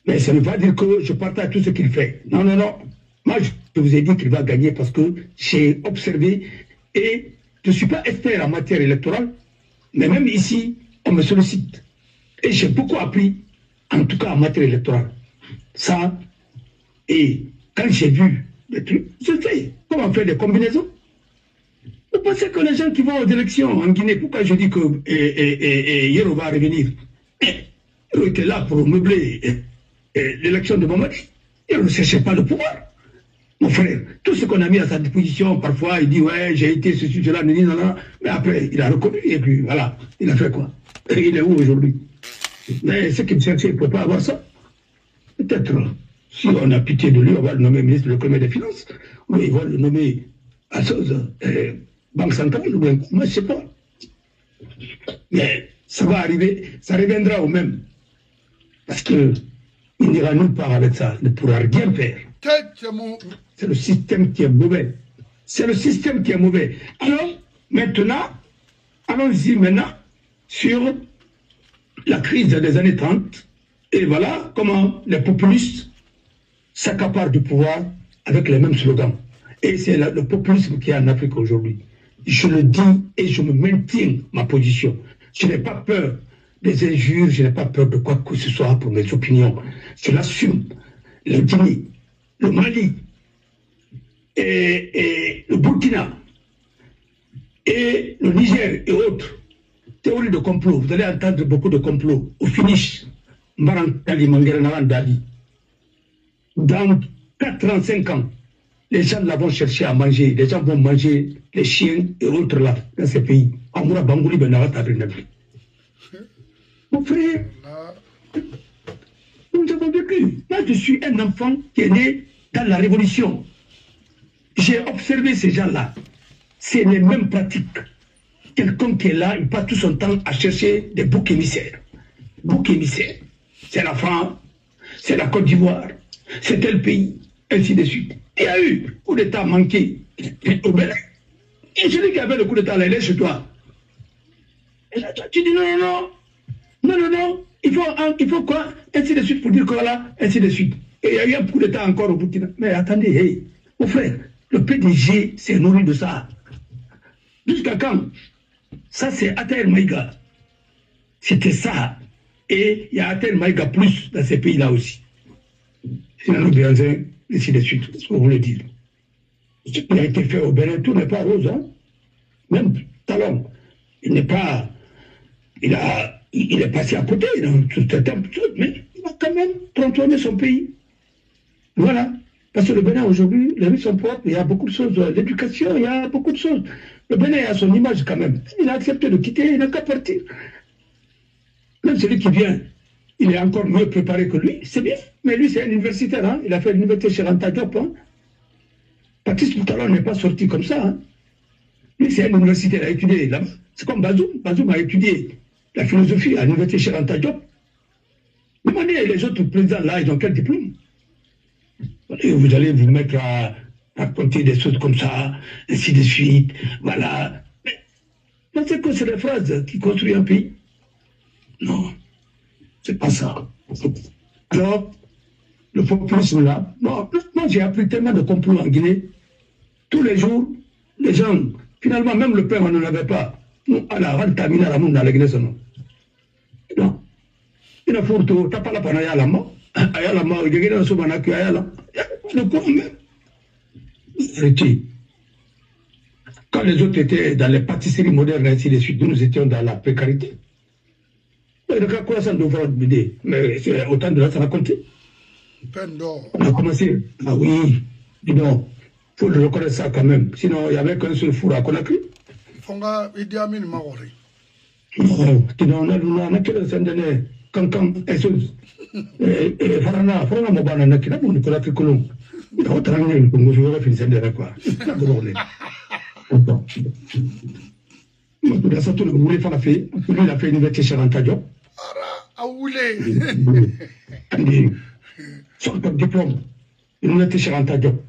Mais ça ne veut pas dire que je partage tout ce qu'il fait. Non, non, non. Moi, je vous ai dit qu'il va gagner parce que j'ai observé et je ne suis pas expert en matière électorale, mais même ici, on me sollicite. Et j'ai beaucoup appris, en tout cas en matière électorale. Ça, et quand j'ai vu des trucs, je sais comment faire des combinaisons. Vous pensez que les gens qui vont aux élections en Guinée, pourquoi je dis que Yero va revenir? Yero était là pour meubler l'élection de Mamadi. Yero ne cherchait pas le pouvoir. Mon frère, tout ce qu'on a mis à sa disposition, parfois il dit ouais, j'ai été ceci, cela, non, non, mais après il a reconnu et puis voilà, il a fait quoi? Et il est où aujourd'hui? Mais ceux qui me cherchaient, ils ne pouvaient pas avoir ça. Peut-être, si on a pitié de lui, on va le nommer ministre de l'économie et des finances, ou ils vont le nommer à chose, Banque centrale, ou bien, moi je ne sais pas. Mais ça va arriver, ça reviendra au même. Parce qu'il n'ira nulle part avec ça, il ne pourra rien faire. C'est le système qui est mauvais. C'est le système qui est mauvais. Alors, maintenant, allons-y maintenant sur la crise des années 30. Et voilà comment les populistes s'accaparent du pouvoir avec les mêmes slogans. Et c'est le populisme qui est en Afrique aujourd'hui. Je le dis et je me maintiens ma position. Je n'ai pas peur des injures, je n'ai pas peur de quoi que ce soit pour mes opinions. Je l'assume. La Guinée, le Mali, et le Burkina, et le Niger et autres. Théorie de complot, vous allez entendre beaucoup de complots. Au finish, dans 4 ans, 5 ans, les gens là vont chercher à manger, les gens vont manger les chiens et autres là, dans ces pays. Mon frère, nous avons vécu. Moi, je suis un enfant qui est né dans la révolution. J'ai observé ces gens-là. C'est les mêmes pratiques. Quelqu'un qui est là, il passe tout son temps à chercher des boucs émissaires. Boucs émissaires. C'est la France, c'est la Côte d'Ivoire, c'est tel pays, ainsi de suite. Il y a eu coup d'État manqué au Bénin. Et celui qui avait le coup d'État, là, il est chez toi. Et là, toi, tu dis non, non, non. Non, non, non. Il faut quoi? Ainsi de suite pour dire que voilà, ainsi de suite. Et il y a eu un coup d'État encore au Burkina. Mais attendez, hey, mon frère, le PDG s'est nourri de ça. Jusqu'à quand? Ça, c'est Atel Maïga. C'était ça. Et il y a Atel Maïga plus dans ces pays-là aussi. C'est un autre ainsi de suite. C'est ce que vous voulez dire. Ce qui a été fait au Bénin, tout n'est pas rose. Hein? Même Talon, il n'est pas. Il est passé à côté dans tout un temps, mais il a quand même transformé son pays. Voilà. Parce que le Bénin aujourd'hui, les rues sont propres, il y a beaucoup de choses, l'éducation, il y a beaucoup de choses. Le Bénin a son image quand même. Il a accepté de quitter, il n'a qu'à partir. Même celui qui vient, il est encore mieux préparé que lui, c'est bien. Mais lui, c'est un universitaire, hein? Il a fait l'université chez Anta Diop. Hein? Baptiste Boutalon n'est pas sorti comme ça. Hein? Lui, c'est un universitaire, il a étudié là-bas. C'est comme Bazoum. Bazoum a étudié la philosophie à l'université chez Anta Diop. Demandez les autres présidents là, ils ont quel diplôme? Et vous allez vous mettre à raconter des choses comme ça, ainsi de suite, voilà. Mais pensez que c'est des phrases qui construisent un pays? Non, c'est pas ça. Alors, le populisme là, moi j'ai appris tellement de complots en Guinée. Tous les jours, les gens, finalement, même le père, on n'en avait pas. Nous, à la rente, termine à la monde dans la Guinée, non. Non. Il a fait tout, t'as pas la panaya à la mort. Ayala mort, il y a des gens qui ayala. Le courant même. Quand les autres étaient dans les pâtisseries modernes, ainsi de suite, nous étions dans la précarité. Le cas quoi ça devrait être mais c'est autant de là, ça va compter. On a commencé. Ah oui, dis donc, il faut le reconnaître ça quand même. Sinon, il n'y avait qu'un seul four à Conakry. Fonga Idi Amin Maori. Non, on a que le Kankan et chose. Farana Mobana Nakina, on ne connaît que Colomb. Il a autant de pour nous jouer une scène de quoi. Il a sorti le boulot, il a fait une université chez Anta Diop. Ah, oulé. Son diplôme, une université chez Anta Diop.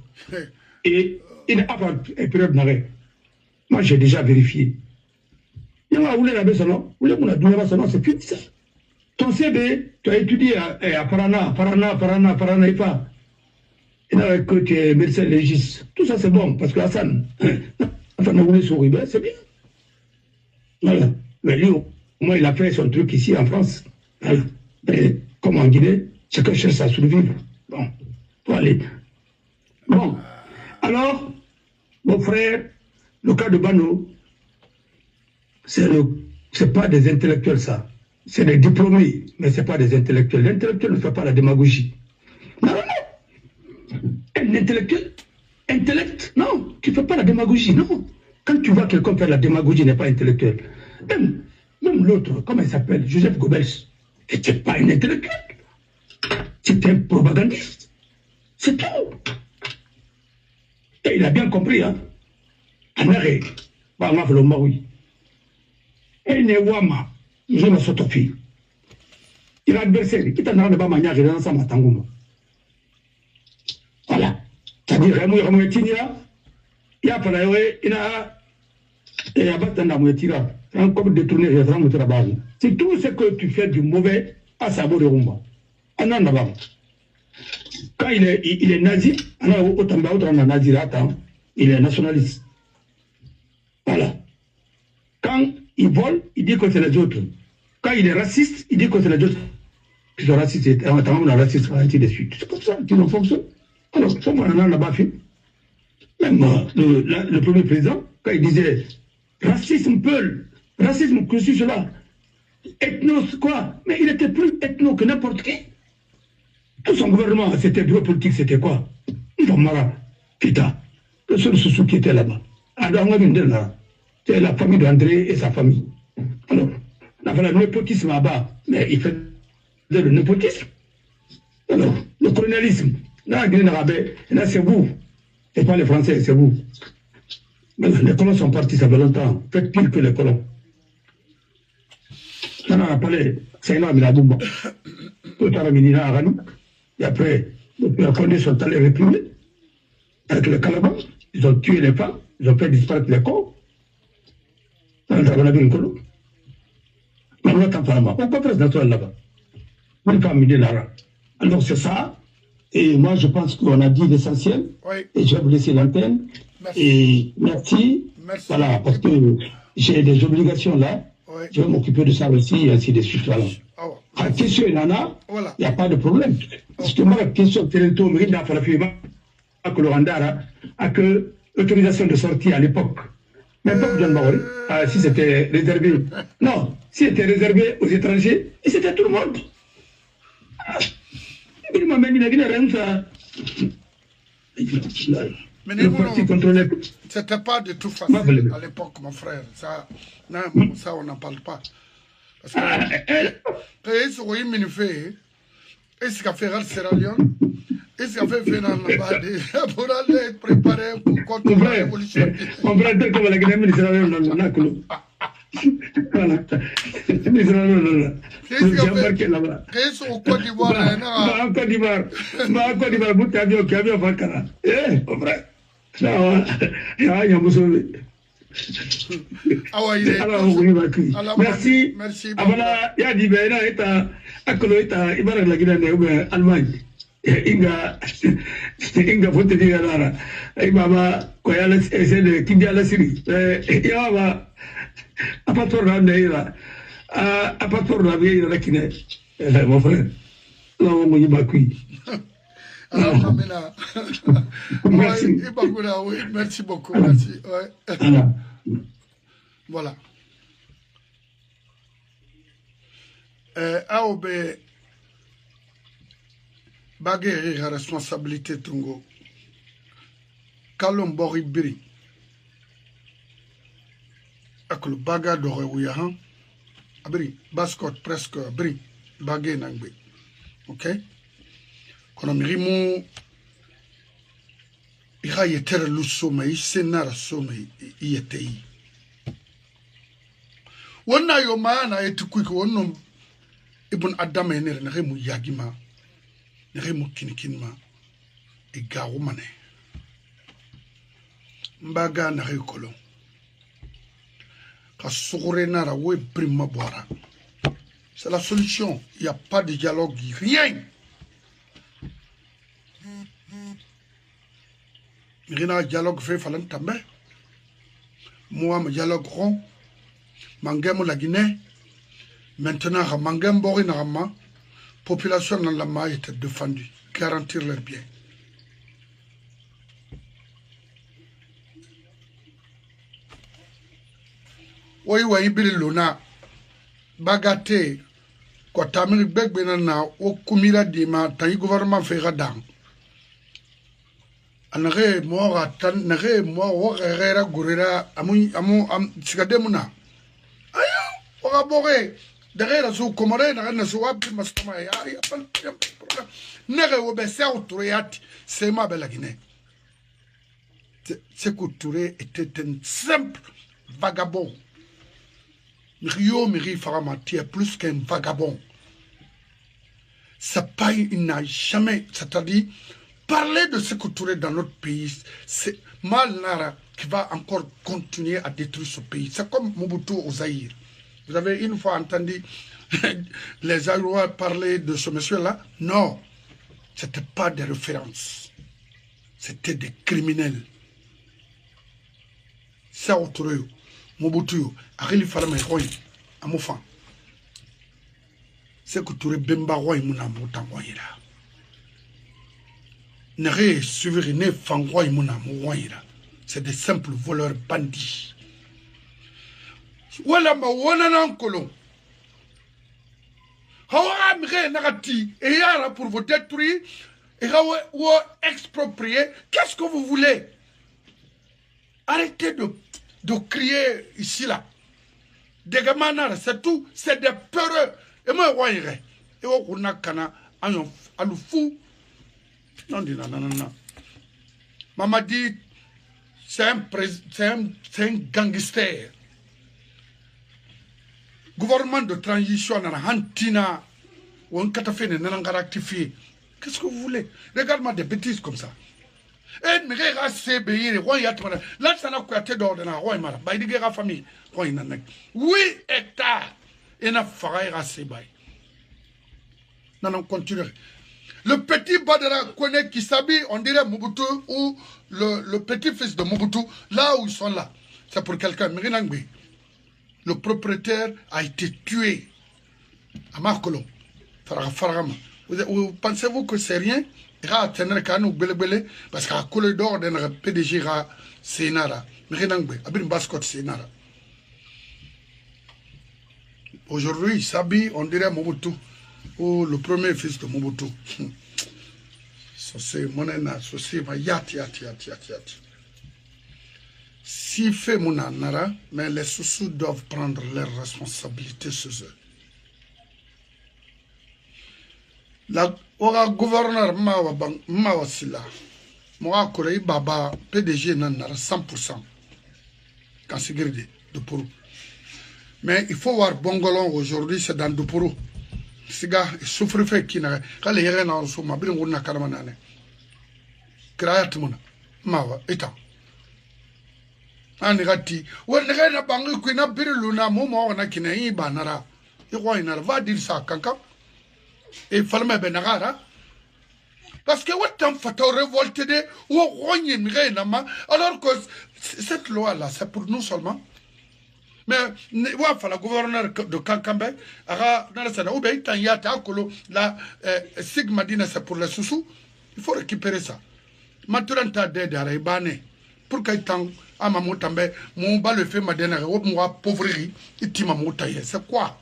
Et il a pas une période d'arrêt. Moi, j'ai déjà vérifié. Il y a où la baisse, non? Où on a donné la son c'est plus ça. Ton CV, tu as étudié à Parana, et pas. Il n'y a que tu es médecin légiste. Tout ça, c'est bon, parce que Hassan, enfin, on voulait sourire, c'est bien. Voilà. Mais lui, au moins, il a fait son truc ici en France. Voilà. Et comme en Guinée, chacun cherche à survivre. Bon, faut aller. Bon, alors, mon frère, le cas de Bano, c'est pas des intellectuels, ça. C'est des diplômés, mais ce n'est pas des intellectuels. L'intellectuel ne fait pas la démagogie. Non, non, non. Un intellectuel, non, tu ne fais pas la démagogie, non. Quand tu vois quelqu'un faire la démagogie, il n'est pas intellectuel. Même l'autre, comment il s'appelle, Joseph Goebbels, n'était pas un intellectuel. C'était un propagandiste. C'est tout. Et il a bien compris, hein. En arrêt, on a fait le maroui. Et Newama, je me suis fait. Il a adversaire, il t'a donné ma manière, il a lancé ma tangouma. Voilà. C'est-à-dire, Raymond Tinia, il y a pas d'ailleurs, il y a pas de tira. C'est un comme détourné, il y a vraiment de travail. C'est tout ce que tu fais du mauvais à Sabo de Rumba. Quand il est nazi, il est nationaliste. Voilà. Quand il vole, il dit que c'est les autres. Quand il est raciste, il dit que c'est les autres qui sont racistes. Et on a raciste, ainsi de suite. C'est comme ça qu'ils fonctionnent. Alors, ça, on en a pas fait. Même le premier président, quand il disait racisme peul, racisme que cela, ethno, quoi? Mais il était plus ethno que n'importe qui. Tout son gouvernement, c'était bureau politique, c'était quoi? Mara, Kita, le seul Soussou qui était là-bas. C'est la famille d'André et sa famille. Alors, on a fait le népotisme là-bas, mais il fait le népotisme. Alors, le colonialisme, là, c'est vous. C'est pas les Français, c'est vous. Les colons sont partis, ça fait longtemps. Faites pire que les colons. On a parlé, c'est là, mais la bombe. Tout à l'heure, et après, les Condés sont allés réprimer avec le Calaban. Ils ont tué les femmes, ils ont fait disparaître les corps. On a vu une colonne. On a tant parlé. Pourquoi presque naturel là-bas? une famille de l'Ara. Alors c'est ça. Et moi, je pense qu'on a dit l'essentiel. Oui. Et je vais vous laisser l'antenne. Et merci. Merci. Voilà, parce que j'ai des obligations là. Oui. Je vais m'occuper de ça aussi, et ainsi de suite. Voilà. Oh, La question, il en a. voilà. Il n'y a pas de problème. Parce que moi, la question, c'est le tour, que le Rwanda a que l'autorisation de sortie à l'époque. Mais pas John Maori, si c'était réservé. Non, si c'était réservé aux étrangers, et c'était tout le monde. Mais c'était pas de tout facile à l'époque, mon frère. Ça, non, ça on n'en parle pas. Parce que est-ce qu'a fait Sierra Leone? Est-ce qu'a fait Fénan pour aller préparer pour contre la révolution? On va dire que la Guinée Israël voilà. Qu'est-ce au Côte d'Ivoire? En Côte d'Ivoire, vous t'aviez Vakara. Eh, mon frère. Merci. Merci. Voilà, il y a dit, Ibarak la Guinée, Allemagne. Inga fote di gara ai baba ko ya ese de kindi ala siri ya ba apator na neira apator na bi ra kine mon frère non mo yiba kui merci. Merci beaucoup. Merci. Ouais. Voilà. Aobe Bagé la responsabilité tungo. Kalon bori biri. Akulu baga dore wuya han. Abiri bascot presque abiri bagé nangbe. OK? Kono mirimu ira yetere lusome isenara some iyetei. Wonna yo maana etukwiko wonno ibn adam enere na remu yagima. Nere kinikinma e gawo mane mbaga na rekolo ka sugure nara we prima boira. C'est la solution. Il n'y a pas de dialogue, rien. Rina dialogue fait falan tambe. Moi me dialogue rond. Mangem la Guinée. Maintenant mangem bori na rama. Population dans la maille était défendue, garantir leurs biens. Oui, Billy Luna, Bagate, quoi, Tamil Begbenana, au Kumira Dima, Taï gouvernement fait radang. Anare, moi, Tanare, moi, Herrera, Gourera, Am Sigademuna. Ayo, Oraboré. Derrière la sous commandé, dans la sous abdi mastama, il y a pas de problème. Nere obéissé au Touréat, c'est ma belle Guinée. C'est que Touré était un simple vagabond. Rio Miri Faramati est plus qu'un vagabond. Ça pas, il n'a jamais, c'est-à-dire, parler de ce que Touré dans notre pays, c'est Malnara qui va encore continuer à détruire ce pays. C'est comme Mobutu au Zaïre. Vous avez une fois entendu les Aïrois parler de ce monsieur-là? Non, ce n'était pas des références. C'était des criminels. Ça, autour Mobutu, Arili Farame, Roy, Amoufan. C'est que tu es Bemba Roy, Mouna Moutangoïra. Nere, Suverine, Fangoy, Mouna Mouangoïra. C'est des simples voleurs bandits. Voilà ma wana kolon. Hawa mire nagati et yara pour vous détruire et ou exproprier. Qu'est-ce que vous voulez? Arrêtez de crier ici là. Des gamins, c'est tout, c'est des peureux. Et moi voyez et on a kana ayon alufou. Non dit non. Maman dit c'est un gangster. Gouvernement de transition na hantina ou un catafé n'a rectifié. Qu'est-ce que vous voulez? Regarde-moi des bêtises comme ça. Et me regarde ces pays, là ça n'a pas été d'ordre dans roi mara. Bah il dit la famille, roi n'a. 8 hectares et n'a pas assez bail. Non, on continue. Le petit Badara Kone qui s'habille, on dirait Mobutu ou le petit-fils de Mobutu, là où ils sont là. C'est pour quelqu'un. Le propriétaire a été tué à Makolo. Vous pensez-vous que c'est rien? Parce qu'à Kolo d'or, le PDG a Sénara. Aujourd'hui, il s'habille, on dirait Mobutu. Ou le premier fils de Mobutu. C'est mon associé, yat. Si fait mon nara, mais les sous doivent prendre leurs responsabilités sur eux. La gouverneur Mawasila, moi, Koreï Baba, PDG Nanara 100%. Quand c'est gardé, de Pourou. Mais il faut voir Bongolon aujourd'hui, c'est dans Dupuru. Siga, il souffre fait qui n'a pas les rien en sous ma bien ou n'a carmanane. Créatumuna, Mawa, étant. Anigati, ou ne rien bangu qui n'a pas luna, momo, n'a qui n'a pas nara. Et quoi, il n'a pas dit ça, canca. Et falme benagara. Parce que what t'en fait révolté de ou rogne m'renama, alors que cette loi-là, c'est pour nous seulement. Mais la gouverneur de Kankambe, la Sigma Dina, c'est pour les sous-sous. Il faut récupérer ça. Maintenant, tu as des arrêts. Pour qu'il t'en a mamotambe, mon bas le fait madena, moi pauvrerie, et tu m'as moutaillé. C'est quoi?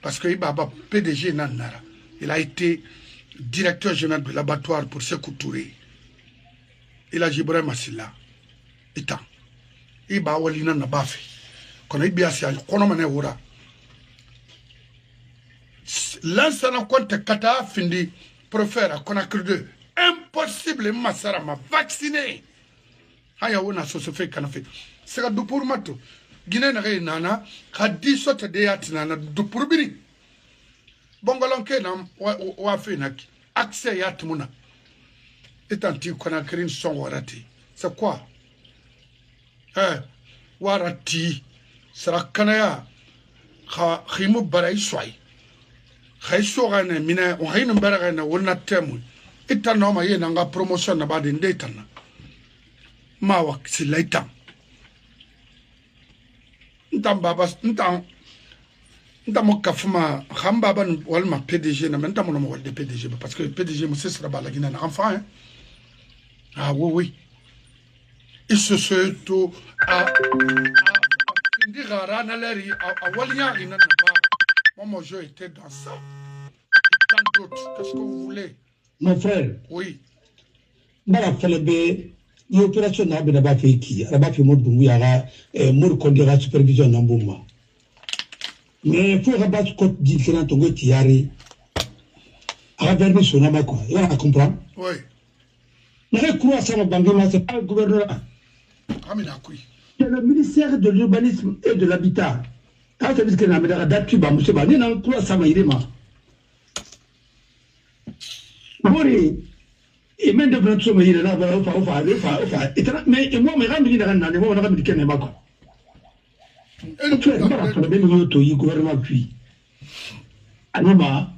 Parce que PDG Nanara, il a été directeur général de l'abattoir pour Sékou Touré. Il a Jibré Massila. Et tant. Il va Walina Nabafi. L'ancien compte Kata Findi préfère qu'on a cru de impossible Massara m'a vacciné. Aya wona so fait kana fait. C'est que pour mato. Guinée nana a dit sorte de yatina de pour biri. Bongolonke nam wa fait nak accès yatmuna. Et anti qu'on a créé une son warati. C'est quoi? Warati. Sera kanaya khimu barai swai khaiso gane mina o hainu baraga na wonna temu itano ma yena nga promotion na bade ndetana ma wa silaita ntam baba ntam kafuma khamba ban walma PDG na ntam no mo de PDG parce que PDG mo sera bala gina na enfant hein. Ah oui il se tout à moi, je étais dans ça. Tant d'autres. Qu'est-ce que vous voulez? Mon frère. Oui. Bara Falebe, l'opération n'a pas fait qui? Elle n'a pas fait Moudouya, Mour Kondira supervision Nambouma. Mais il faut rabattre ce code différent au Tiari. À verser son amako. Il va comprendre? Oui. Mais quoi, ça va banguer, c'est pas le gouverneur. C'est le ministère de l'urbanisme et de l'habitat. Quand ça veut dire que la date tu vas me dire, il y a un quoi ça va y aller. Et même de notre sommeil, il y a mais moi, je me dis que je ne pas. Le gouvernement puis. Anima,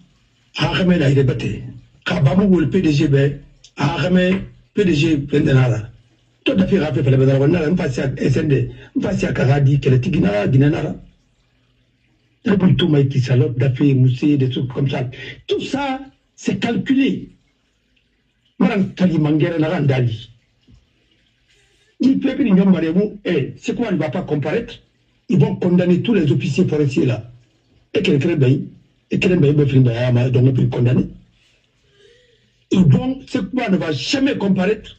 Ahmed a été battu. Kabamou, le PDG, Ahmed, PDG, Pendenara. Tout à fait rappelé, on a un patient SND, un patient Karadi, qui est Tigina, Guinanara. Tout m'a été salope, d'affaires, moussé, des trucs comme ça. Tout ça, c'est calculé. Madame Kalimangere Narandali. Il peut que c'est quoi, il ne va pas comparaître? Ils vont condamner tous les officiers forestiers là. Et qu'elle crée bien, et qu'elle est donc plus condamné. Ils vont, c'est quoi, ne va jamais comparaître.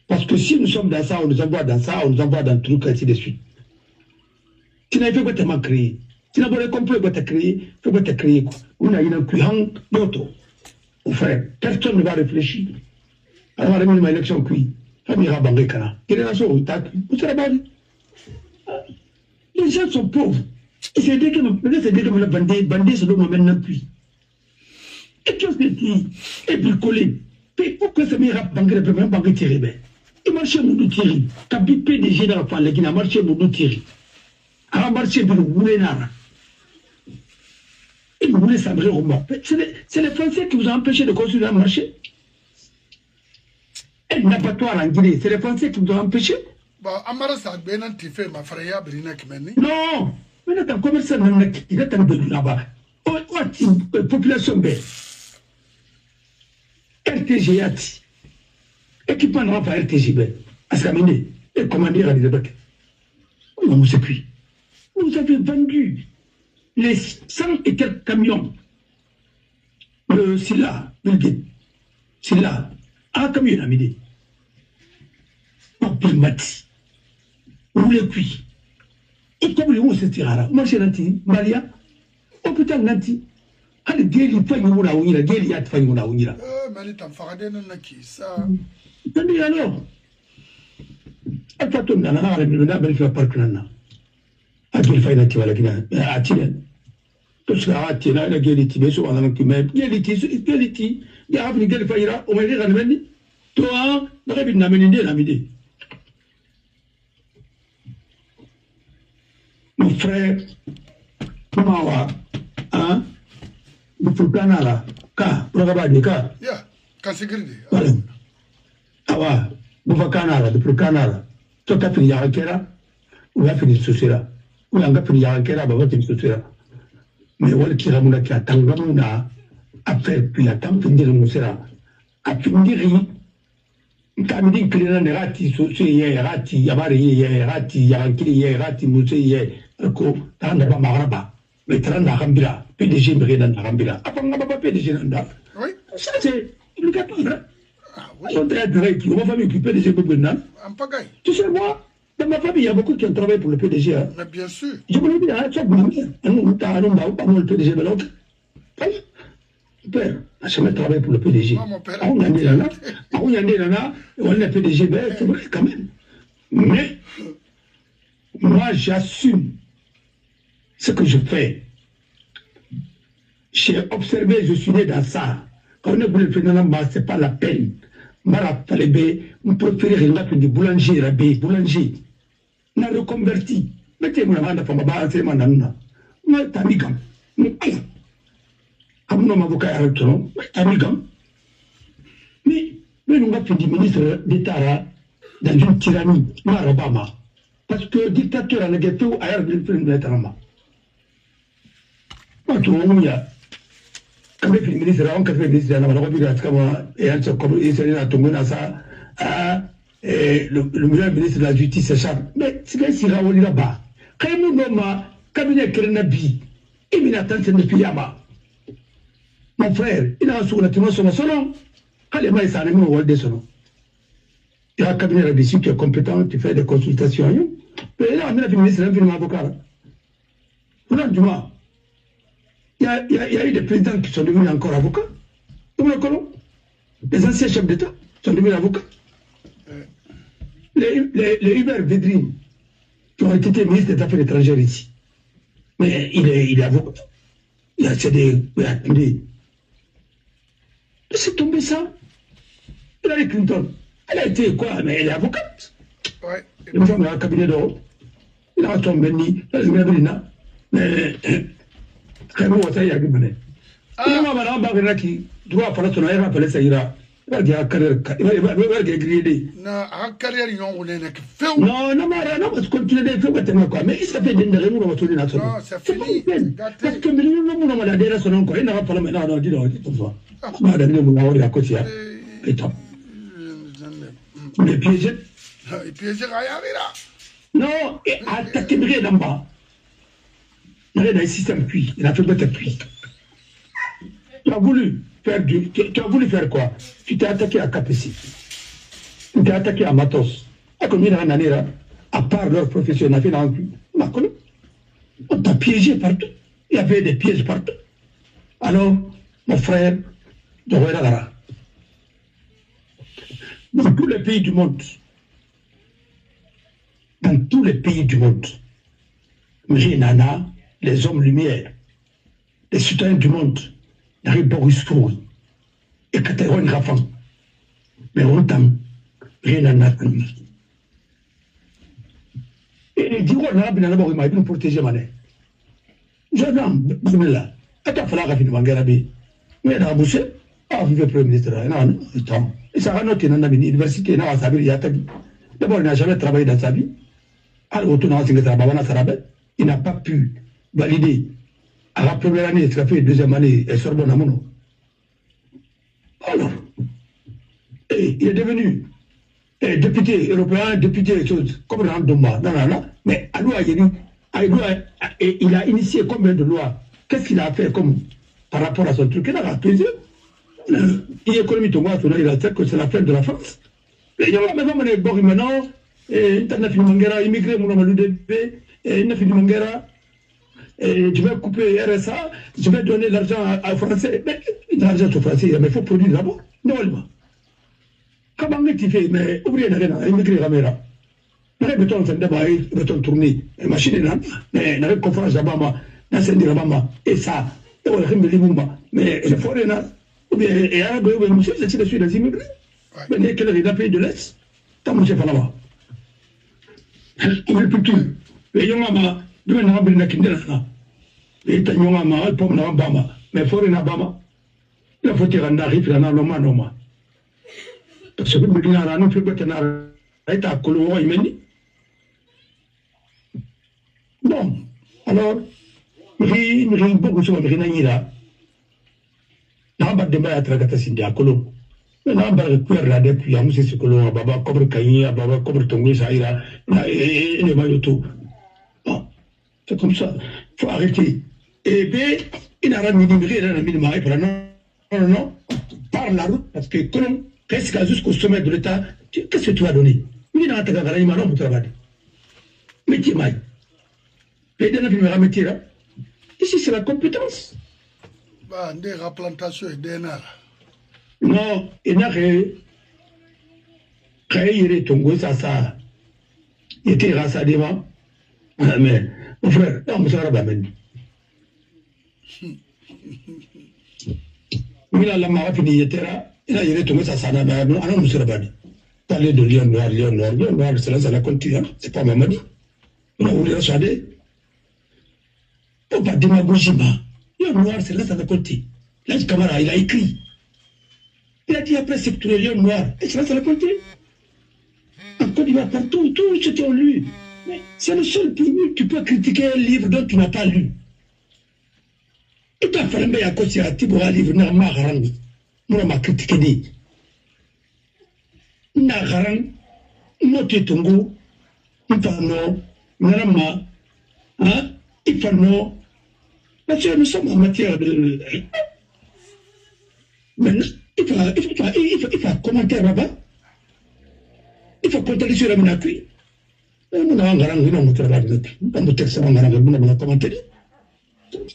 Parce que si nous sommes dans ça, on nous envoie dans ça, on nous envoie dans tout, ainsi de suite. Tu n'as fait que tu créé. Tu n'as pas compris que tu as créé, il faut que tu as créé. On a une cuillère d'auto. Au frère, personne ne va réfléchir. Alors, on a une élection qui famille Rabangé Kana. Quelle est la chose? Les gens sont pauvres. Et c'est dès que nous bandés, c'est nous maintenant puis. Et qu'est-ce que tu es bricolé? Et pourquoi ça m'ira Bangé, le Bangé tiré? Il marchait mon outil. Kabi PDG dans la famille qui a marché mon outil. A marché pour le Goulénara. Et vous voulez sabrer au Roma. C'est les Français qui vous ont empêché de construire un marché. Un abattoir en Guinée, c'est les Français qui vous ont empêché. Bon, Amara Sagbenan, tu fais ma frère, Brina Kimeni. Non, mais là, un commerçant, il est en train là-bas. Population B. RTG, équipement de pas RTGB. Askamine, et commander à l'Isabeth. On vous appuie. Vous avez vendu les 100 et quelques camions de Silla, Silla, un camion à midi. Pas mati. Vous les cuit. Et comme les mots se tirera, moi j'ai nanti, Maria, oh putain nanti. Allez, Géli, Fagnou la Ounira, Géli, Fagnou la Ounira. Mais t'en feras des naki, ça. Tenez alors. Elle fait tomber dans la main, elle fait pas que l'on a. Adil Fainati, voilà, qui a attiré. Tout ce qu'a attiré, la Géliti, mais souvent dans le cumé, Géliti, il y a un Géliti Faïra, on va dire à l'amener. Toi, on va bien amener la midi. Mon frère, Mawa, hein, le Fulkanara, Ka, Progabadi, Ka. Ya, Kasigirdi. Voilà. Awa, Bufakanara, le Fulkanara. Toi, tu as fini Yarakera, ou tu as fini Susira. Ou tu as fini Yarakera, tu as fini Susira. Mais on qui ramène qui a tant de affaire, puis a tant de Moussera. A fini rien. Kamidi kilena ne rati ye rati yabari ye rati yankili ye rati musse ye ko tanda ba magraba mais tanda khambira PDG me redan khambira apa ngaba PDG nda Oui. Ça c'est obligatoire. Ah oui. On doit direct, on va pas m'occuper PDG Boubena. En pagaille. Tu sais moi, dans ma famille il y a beaucoup qui ont travaillé pour le PDG. Hein. Mais bien sûr. Je vous le dis à chaque moment, nous t'avons pas le PDG de l'autre. Mon père n'a jamais travaillé pour le PDG. Non, mon père. On y là, on est PDG, c'est vrai quand même. Mais, moi, j'assume ce que je fais. J'ai observé, je suis né dans ça. Quand on est pour le phénomène, ce n'est pas la peine. Mara Falebe, on préfère du boulanger, rabé, boulanger. On a reconverti. Mettez-moi la main de Famba, c'est mon amina. On a tamigam. Amuno avocat à retour, amigam. Mais nous avons fait du ministre d'État dans une tyrannie, Marabama. Parce que le dictateur a négocié à l'air de l'État. Quand on y a, quand le ministre a encadré le ministre, on a vu et un seul il a tombé dans ça, le ministre de la Justice s'échappe. Mais c'est bien si Raoul là-bas. Quand on a cabinet Kerenabi, il m'a attendu de Piyama. Mon frère, il a sur la témoin son nom. Allez, moi, ça a mis au rôle de son nom. Il y a un cabinet là-dessus qui est compétent, qui fait des consultations. Mais là, on a fini, c'est un avocat. Voilà, du moins. Il y a eu des présidents qui sont devenus encore avocats. Vous me connaissez? Les anciens chefs d'État sont devenus avocats. Les Hubert Védrine, qui ont été ministres des Affaires étrangères ici. Mais il est avocat. Il a cédé. Laissez tomber ça. Hillary Clinton, elle a été quoi? Mais elle est avocate. Ouais. Une femme dans le cabinet d'Europe. Il a son béni, elle est bien. Mais, très bon, ça y a gagné. Il m'a dit que tu dois faire ton air, appeler ça ira. Il va dire carrière, il va griller. Non, en carrière, on est non, non, parce que continuer de faire quoi. Mais il s'est fait des remous dans votre national. Non, c'est fini. Parce que les gens ne m'ont pas dit son encore. Il n'a pas parlé maintenant, dit non, pour toi. Madame, nous avons à côté. Et toi. Les piégés. Les piégés, là. Non, et attaquer rien d'en bas. Il y a un système cuit. Il a fait bête cuit. Tu as voulu faire quoi? Tu t'es attaqué à KPC. Tu t'es attaqué à Matos. À combien d'années là? À part leur profession, on a fait dans le cul. On t'a piégé partout. Il y avait des pièges partout. Alors, mon frère, dans tous les pays du monde, Nana, les hommes lumière, les citoyens du monde, n'arrivent pas au story. Et quand ils ont rafan, mais on t'aime, rien n'en a. Et ils disent, on a bien d'abord, il m'a protéger ma nez. Je vais là, ata fala ka fini mangera bi mais na boucher vive premier ministre non attends et ça va noter dans l'université na wasabiri ya tabi d'abord il n'a jamais travaillé dans sa vie alors autour dans singa baba sarabe il n'a pas pu valider à la première année il a fait deuxième année et Sorbonne amono alors et il est devenu député européen député chose comme dans Domba non mais il a initié combien de lois qu'est-ce qu'il a fait comme par rapport à son truc il a plaisir l'économie il a dit que c'est la fin de la France. Il y a maintenant, tu as immigré, tu vas couper RSA, tu vas donner l'argent aux Français. Mais l'argent aux Français, mais il faut produire d'abord. Normalement. Comment tu fais? Mais ouvrier n'a rien, immigré caméra. Il y a beton, c'est d'abord, beton tourné, machine là, mais il y a une conférence d'Abama, d'incendie d'Abama, et ça, mais il faut rien. Ou bien, et à monsieur, c'est celui des immigrés. Mais quel est le pays de l'Est? Tant que je fais là-bas. Il veut plus tout. Les gens, ils veulent n'avoir pas de les Tanyama, ils peuvent n'avoir pas. Mais il faut rien Bama. Il faut tirer un arrive, il y en a Noma. Parce que nous disons, nous ne pouvons pas être à Colo, il m'a dit. Bon, alors, il y a beaucoup de choses qui sont là. Namba demba ya tragata sindi akolo namba kuya la depuis ya musi sikolo baba kobre kanyi baba kobre tongi saira ne mayoto c'est comme ça faut arrêter et bien il a ramené le minimum et non par la route parce que quand presque jusqu'au sommet de l'État qu'est-ce que tu vas donner il n'a pas de malon pour travailler métier mai les derniers films métier là ici c'est la compétence. Des replantations et des nara. Non, il n'a créé Tongo, ça. Il était rasa devant. Mais, mon frère, on me sera pas même. Il a la mara fini, il était là. Il a iré Tongo, ça, mais on me sera pas dit. Parler de Lyon Noir, c'est là, ça la continue. C'est pas Mamadi. On a voulu regarder. On va démagogie, Lion Noir, c'est là, ça va compter. Là, Camara, il a écrit. Il a dit après, c'est que les Lions Noirs. Et c'est là, ça va compter. En Côte d'Ivoire, partout, tout ce qu'ils ont lu. Mais c'est le seul pays où tu peux critiquer un livre dont tu n'as pas lu. Et tu as fait un peu à côté de Tibora livre, n'a pas harang. N'a pas critiqué. N'a harang. N'a pas tongo. Ifano. N'a pas. Hein? Ifano. Parce que nous sommes en matière de... Maintenant, il faut commenter là-bas. Il faut commenter sur la minacui. Nous avons un travail. Quand nous textons, nous avons commenté.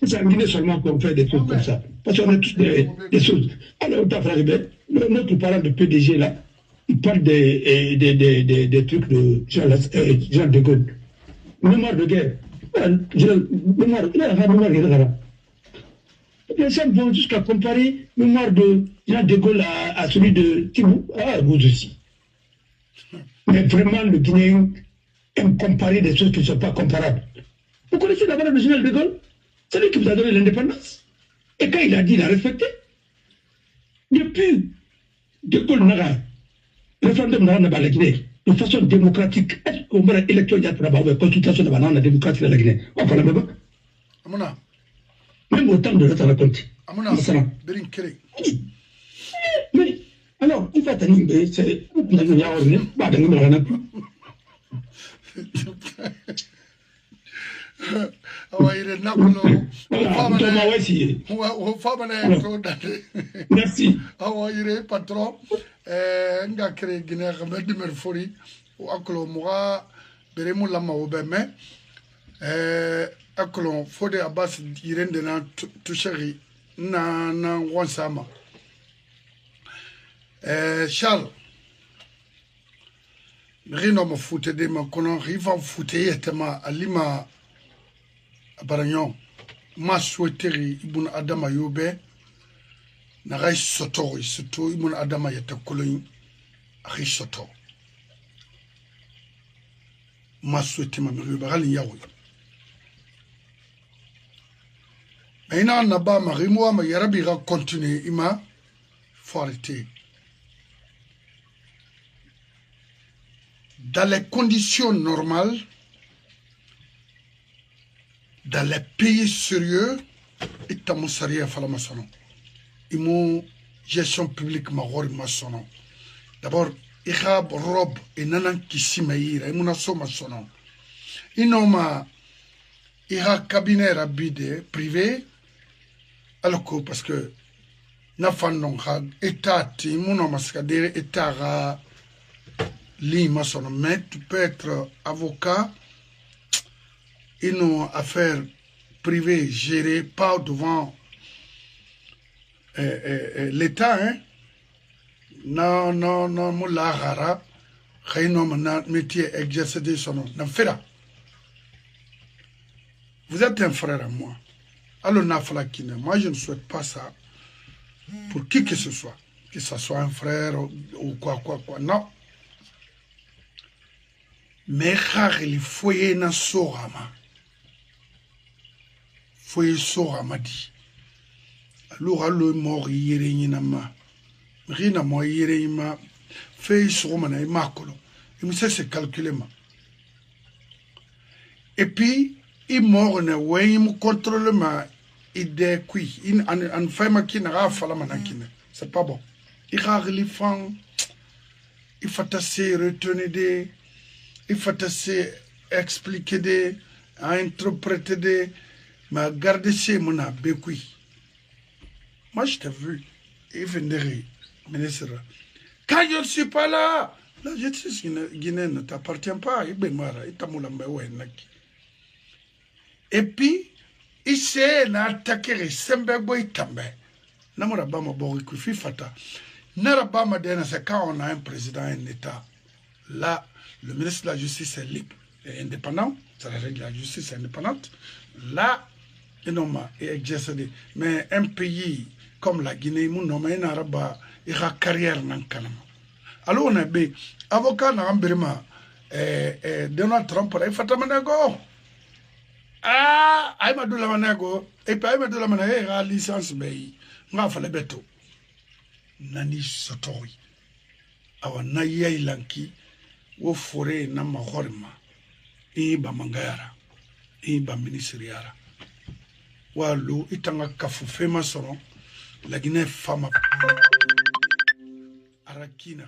C'est en Guinée seulement qu'on fait des trucs comme ça. Parce qu'on a tous des choses. Alors, notre parent de PDG là, il parle des trucs de Jean de Gaulle. Mémoire de guerre. Les gens vont jusqu'à comparer le mémoire de Jean de Gaulle à celui de Tibou. Ah, vous aussi. Mais vraiment, le Guinéen aime comparer des choses qui ne sont pas comparables. Vous connaissez d'abord le général de Gaulle? C'est lui qui vous a donné l'indépendance. Et quand il a dit, il a respecté. Depuis de Gaulle n'a référendum n'a pas la Guinée. De façon démocratique, est-ce qu'on va électer la consultation de la démocratie de la Guinée? On va la même. Même au temps de l'autre raconte. Mais, alors, il va t'animer, c'est... Merci. Patron, nga créé Guinée, remède de Merfori, ou Akolo Moura, Beremou Lama Obeme, Akolo Fode Abbas, Irène de Nan Toucheri, Nan Wansama. Charles, Rino me foutait de ma colon, Rivan foutait, et ma Alima Baragnon, ma souhaiterie, Ibn Adama Yobe. Na rai soto ibn adama yata kulun rai soto masu tima mi ba galin yawo Aina naba marimo ma yarabi ra continuer ima faut arrêter. Dans les conditions normales, dans les pays sérieux, itamu sariya falama sono. Imu gestion publique magori masono. D'abord, ihab rob inanan kisimaira imuna soma sono. Inoma iha cabinet rabide privé alors que parce que na fandon ha état imuno maskadere état ga li masono, mais tu peux être avocat une affaire privée gérée pas devant l'État, hein? Non, moula hara, khaynom na métier exercé de son nom, n'a fait là. Vous êtes un frère à moi. Alors n'a falakine, moi je ne souhaite pas ça pour qui que ce soit un frère ou quoi, non. Mais il faut y na sorama. Faut y sorama dit. Alors le mort yere ma. Rina mo yere ma. Fait sorama na imakolo. Il me sait se calculer ma. Et puis il mort na ouais il me contrôle ma idée qui en fait ma qui n'a pas la manakine. C'est pas bon. Il a les fan. Il faut tasser retenir des. Il faut expliquer des, interpréter des, mais garder ces mon abécoui. Moi, je t'ai vu, il venait, ministre. Quand je ne suis pas là, la justice guinéenne ne t'appartient pas, il t'a et puis, il s'est attaqué, il s'est attaqué, Namorabama Borikufi Fata. Narabama Dena, c'est quand on a un président, un État. Là, le ministre de la Justice est libre et indépendant. C'est la règle de la justice indépendante. Là, il est exercé. Mais un pays comme la Guinée, il y a carrière dans le Canada. Alors, on a des avocats dans le Donald Trump, il faut que ah, il m'a dit la manego. Et puis, il m'a dit la manego, il a licence, mais il a fait le béto. Nani Sotori. Awa Naya Ilanki. Wo forêt na mahorma ba mangayara ba ministeriara walu itanga kafu fema sono la Guinée fama arakina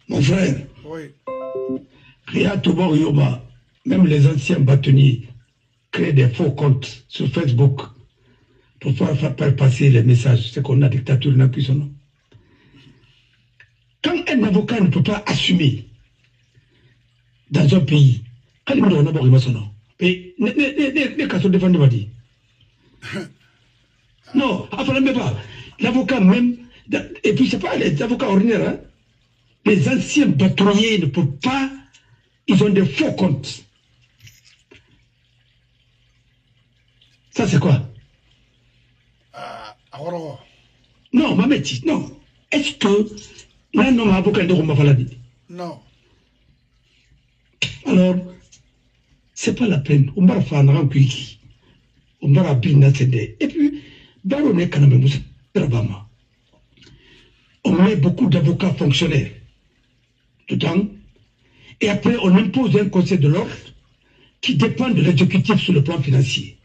mon frère oui Ria Tobor Yoba, même les anciens bâtonniers créent des faux comptes sur Facebook pour faire passer les messages. C'est qu'on a dictature n'a plus son nom. Quand un avocat ne peut pas assumer dans un pays, quand il me donne son nom, et les cas sont défendus, m'a dit. Non, enfin, même pas. L'avocat même, et puis c'est pas les avocats ordinaires, hein, les anciens bâtonniers ne peuvent pas, ils ont des faux comptes. Ça c'est quoi? Non, Mameti, non. Est-ce que non, avocat de Roma Valadi? Non. Alors, c'est pas la peine. On va faire un rencuiki. On va bien atteindre. Et puis, Baronne Kaname Moussa Trabama. On met beaucoup d'avocats fonctionnaires dedans. Et après, on impose un conseil de l'ordre qui dépend de l'exécutif sur le plan financier.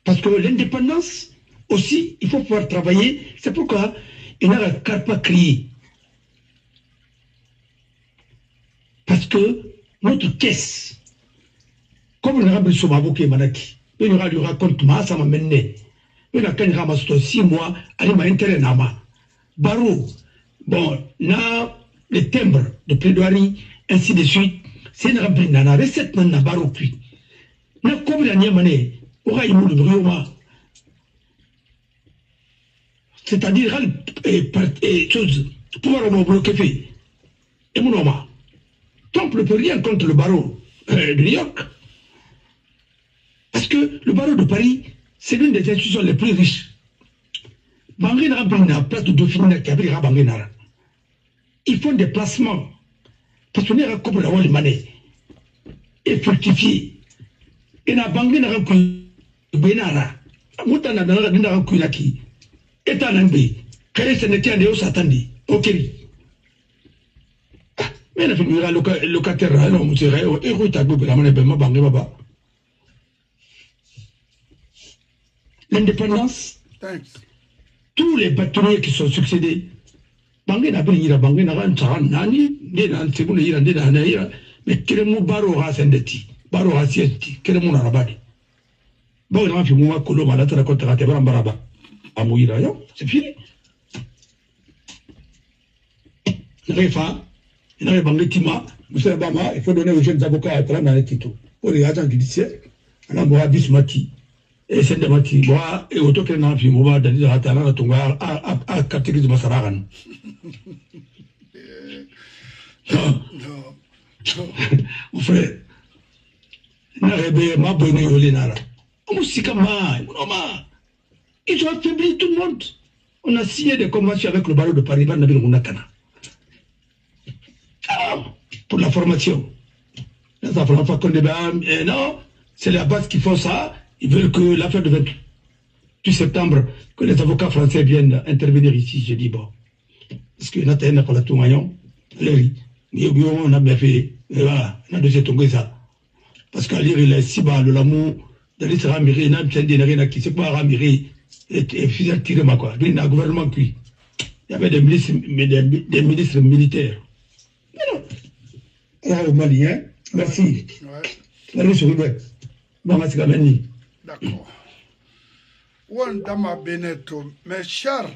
Parce que l'indépendance, aussi, il faut pouvoir travailler. C'est pourquoi il n'a pas crié. Parce que notre caisse, comme le rabbi Soumabou qui est manaki, il lui raconte, ça m'a mené. Il a quand il ramasse 6 mois, il m'a intérêt nama. Barou, bon, là, les timbres de plaidoirie, ainsi de suite, c'est une rabbi nana, recette nana barou puis. N'a comme la niamane, aura il le brioma. C'est-à-dire, chose, pouvoir me bloquer fait. Et mon homme, Trump ne peut rien contre le barreau de New York. Parce que le barreau de Paris, c'est l'une des institutions les plus riches. Banguinara Brina, place de Dauphiné, qui a Banguinara. Ils font des placements. Parce qu'on est à couple la wall money. et fructifier. Et na bangi na ku benara. Muta na na ku laki. Eta nambe. Kare seneti ande o satandi. Okeri. Mais na finira locataire non monsieur et ruta go la mone be ma bangi baba. L'indépendance. Tous les bâtonniers qui sont succédés. Bangi na bini la bangi na ran tsaran nani de na sebule ira de na ira mais keremu baro ha sendeti. Baro ha sieti keremu na rabadi. Bon, on a fait moi que l'homme a la terre contre la terre en baraba. À mourir, c'est fini. Il n'y a pas de tima. Monsieur Obama, il faut donner aux jeunes avocats à travers les titres. Pour les agents judiciaires, on a moi bismati. Et c'est de mati. Moi, et autant que n'a fait moi dans les ratana à tomber à catégorie de Massaragan. Mon frère, ma bonne yolinara. Ils ont affaibli tout le monde. On a signé des conventions avec le barreau de Paris, pour la formation. Non, c'est la base qui font ça. Ils veulent que l'affaire de 28 septembre, que les avocats français viennent intervenir ici. J'ai dit bon. Parce que Nathan n'a pas la tourmaillon. On a bien fait. Voilà, on a dû se tomber ça. Parce qu'à lire, il est si bas, le l'amour. Dans les ramirés, il y a un qui s'est pas ramiré et faisait tirer ma quoi. Il y a un gouvernement qui. Il y avait des ministres militaires. Mais non. Au Malien, merci. Allez sur le web. D'accord. Wandama Beneto. Mais Charles,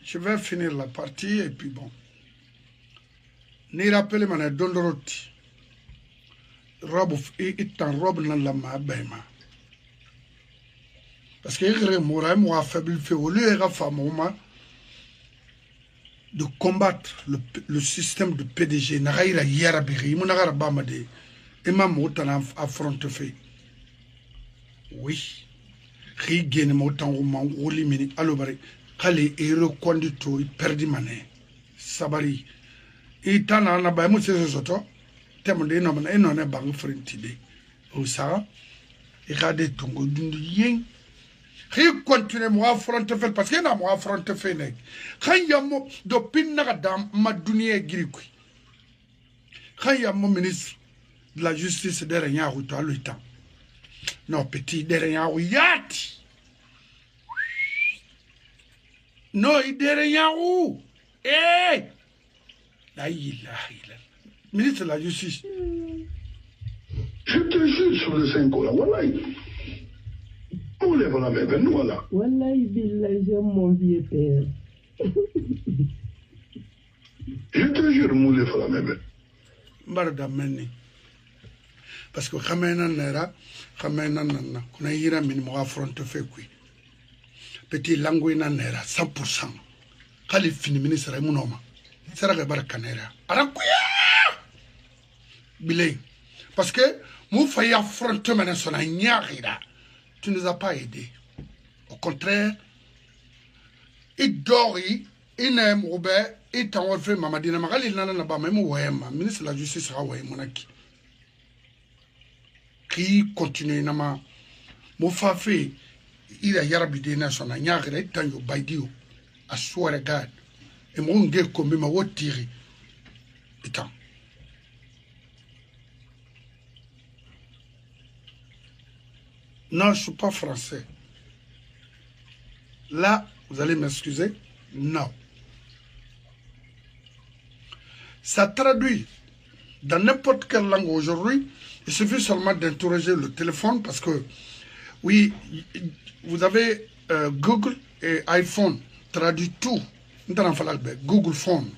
je vais finir la partie et puis bon. Ni rappelez mon Dondoroti. Robe est en robe dans la main. Parce que moi faible fait au lieu de combattre le système de PDG n'aïra yarabiri monagara bamade et ma motana affronte fait oui rigene motan ou man woli mini alobari kale ero kondito perdi mané sabari et tana na ba mo se soto temde no na eno ne bang frentide o sa e gade tongo dundu yen il continue à affronter parce qu'il y a à affronter fait quand il y a mo de pinna dam ma dunia grikui quand il y a mon ministre de la justice derrière ou toi le temps non petit derrière ou yat non il derrière où eh la ministre de la justice je te jure sur le 5 là voilà. On lève la main vers nous, voilà. Wallahi billahi, j'aime mon vieux père. Je te jure, on lève la main vers nous. Parce que Khamena Nera, Khamena Nana, qu'on a eu un minimum à affronter fait quoi. Petit languina Nera, 100%. Quand il finit, ministre est mon homme. C'est la Barakanera. Arakuya! Bilay. Parce que, mon failli affronter maintenant son agnarira. Tu ne nous as pas aidés. Au contraire, il dort, il n'aime Robert, il t'a offert Mamadina Magali, il n'en a pas même Ouema, ministre de la Justice sera Ouemonaki. Qui continue, Nama, Moufafé, il a yarabidé son agnard, il est en Baidio, à soi regarde, et mon gars comme ma haute tiré. Étant. Non, je ne suis pas français. Là, vous allez m'excuser. Non. Ça traduit dans n'importe quelle langue aujourd'hui. Il suffit seulement d'interroger le téléphone parce que, oui, vous avez Google et iPhone. Traduit tout. Google Phone.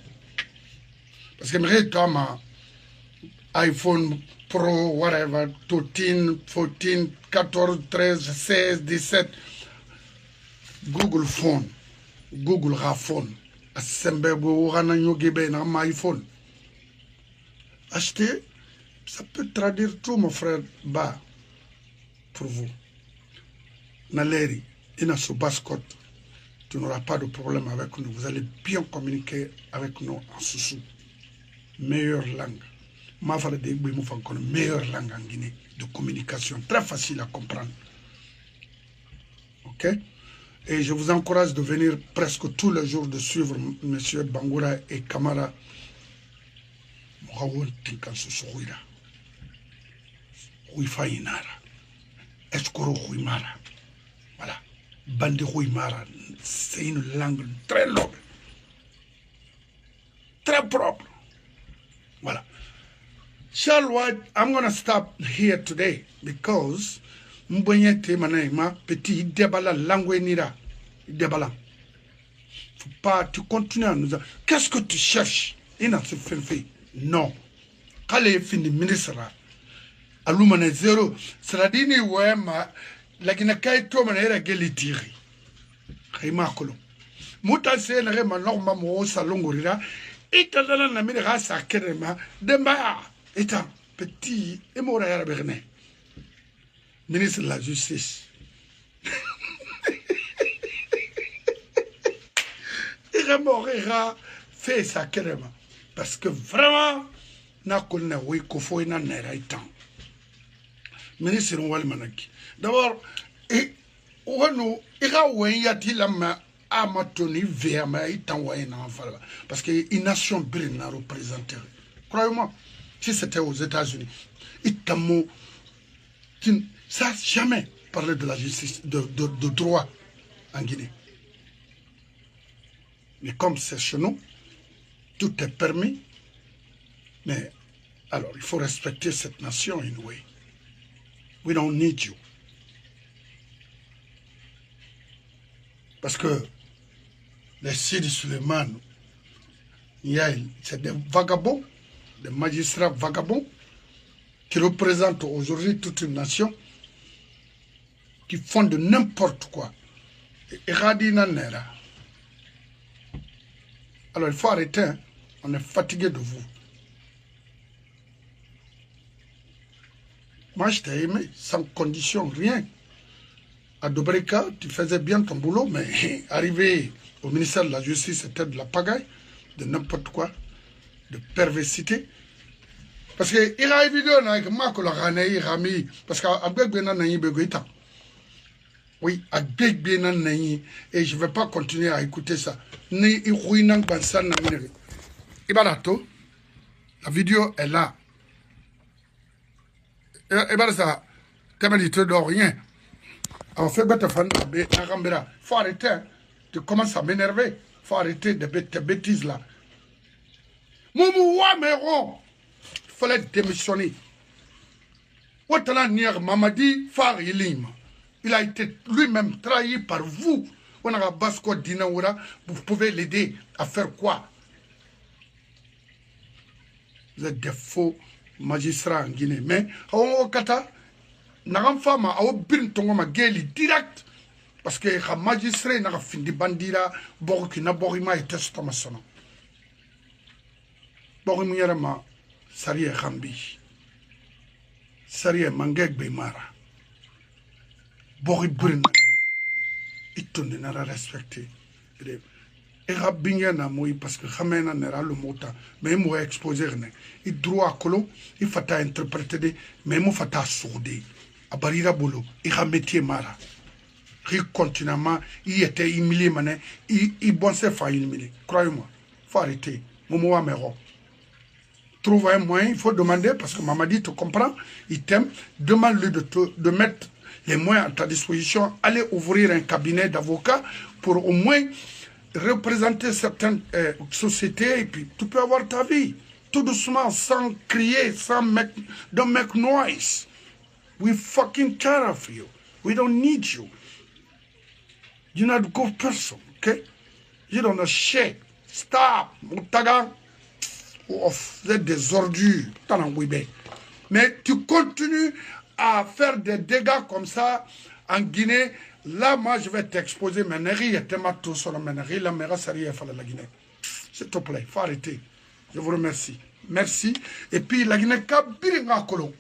Parce que toi, ma iPhone Pro, whatever, 13, 14, 14, 13, 16, 17. Google Phone. Google Phone. iPhone. Achetez, ça peut traduire tout, mon frère Ba, pour vous. Naleri, ina Subascot, tu n'auras pas de problème avec nous. Vous allez bien communiquer avec nous en sous-sous. Meilleure langue. Ma fala de Igbo mo fan kono meilleure langue en Guinée de communication, très facile à comprendre. OK? Et je vous encourage de venir presque tous les jours de suivre M. Bangoura et Kamara. Voilà. Bandi Mara, c'est une langue très noble, très propre. Voilà. Charles, I'm going to stop here today because Mbonyete Manaima, petit débala langue nira. Débala. Faut pas, tu continues à nous dire, qu'est-ce que tu cherches? Il n'a pas fait. Non. Quand il est fini, ministre, Alumane zéro. Sradini Wema, la Guinée to manera gelitiri. Rimakolo. Muta se na rema norma mo salongorira. Itala na mi rasa kerema demba. Eta petit emora ya berne. Ministre de la Justice. Il remorira fait ça kerema parce que vraiment na kolna we ko fo ina nera itan. Ministre Walmanaki. D'abord, parce que une nation brille n'a représenté. Croyez-moi, si c'était aux États-Unis, ça n'a jamais parlé de la justice, de droit en Guinée. Mais comme c'est chez nous, tout est permis. Mais alors, il faut respecter cette nation in a way. We don't need you. Parce que les Sidi Suleiman, c'est des vagabonds, des magistrats vagabonds qui représentent aujourd'hui toute une nation, qui font de n'importe quoi. Alors il faut arrêter, hein. On est fatigué de vous. Moi, je t'ai aimé, sans condition, rien. À Dobreka, tu faisais bien ton boulot, mais arrivé au ministère de la Justice, c'était de la pagaille, de n'importe quoi, de perversité. Parce que il a évidemment avec Marco Ranaï Rami, parce qu'Abek Benanaï Begoïta. Oui, Abek Benanaï, et je ne vais pas continuer à écouter ça. Ni Irouinang Bansan Namineri. Ibarato, la vidéo est là. Et bien ça, comme il te donne rien. Alors, fais bien ta fan, faut arrêter. Tu commences à m'énerver. Faut arrêter tes bêtises là. Moumou Wameron, il fallait démissionner. Ouattala Nier Mamadi Far Ilim. Il a été lui-même trahi par vous. On a Basko Dinaoura, vous pouvez l'aider à faire quoi? Vous êtes des faux magistrats en Guinée. Mais, au Kata, n'a femme a obin tongoma geli direct. Parce que les magistrats n'a fini bandira, borkina borima et testamasono. Borimuyarama, Sari Rambi. Sari Mangek Bemara. Boribrin. Il n'a pas respecté. Et Rabbinya n'a pas parce que Khamena n'a pas le mot. Mais il m'a exposé. Il droit à Kolo, il faut interpréter, mais il faut sourder. À Barira Bolo, il a métier Mara. Il continuellement, il était humilié, il pensait faire humilier. Croyez-moi, il faut arrêter. Momo Amero. Trouve un moyen, il faut demander, parce que Mamadi te comprend, il t'aime, demande-lui de mettre les moyens à ta disposition, aller ouvrir un cabinet d'avocats pour au moins représenter certaines sociétés et puis tu peux avoir ta vie tout doucement, sans crier, don't make noise. We fucking care of you. We don't need you. You're not a good person, okay? You don't know shit. Stop. Moutaga. Vous êtes des ordures. Mais tu continues à faire des dégâts comme ça en Guinée. Là, moi, je vais t'exposer. S'il te plaît, il faut arrêter. Je vous remercie. Merci. Et puis, la Guinée, Kabiringa Kolo.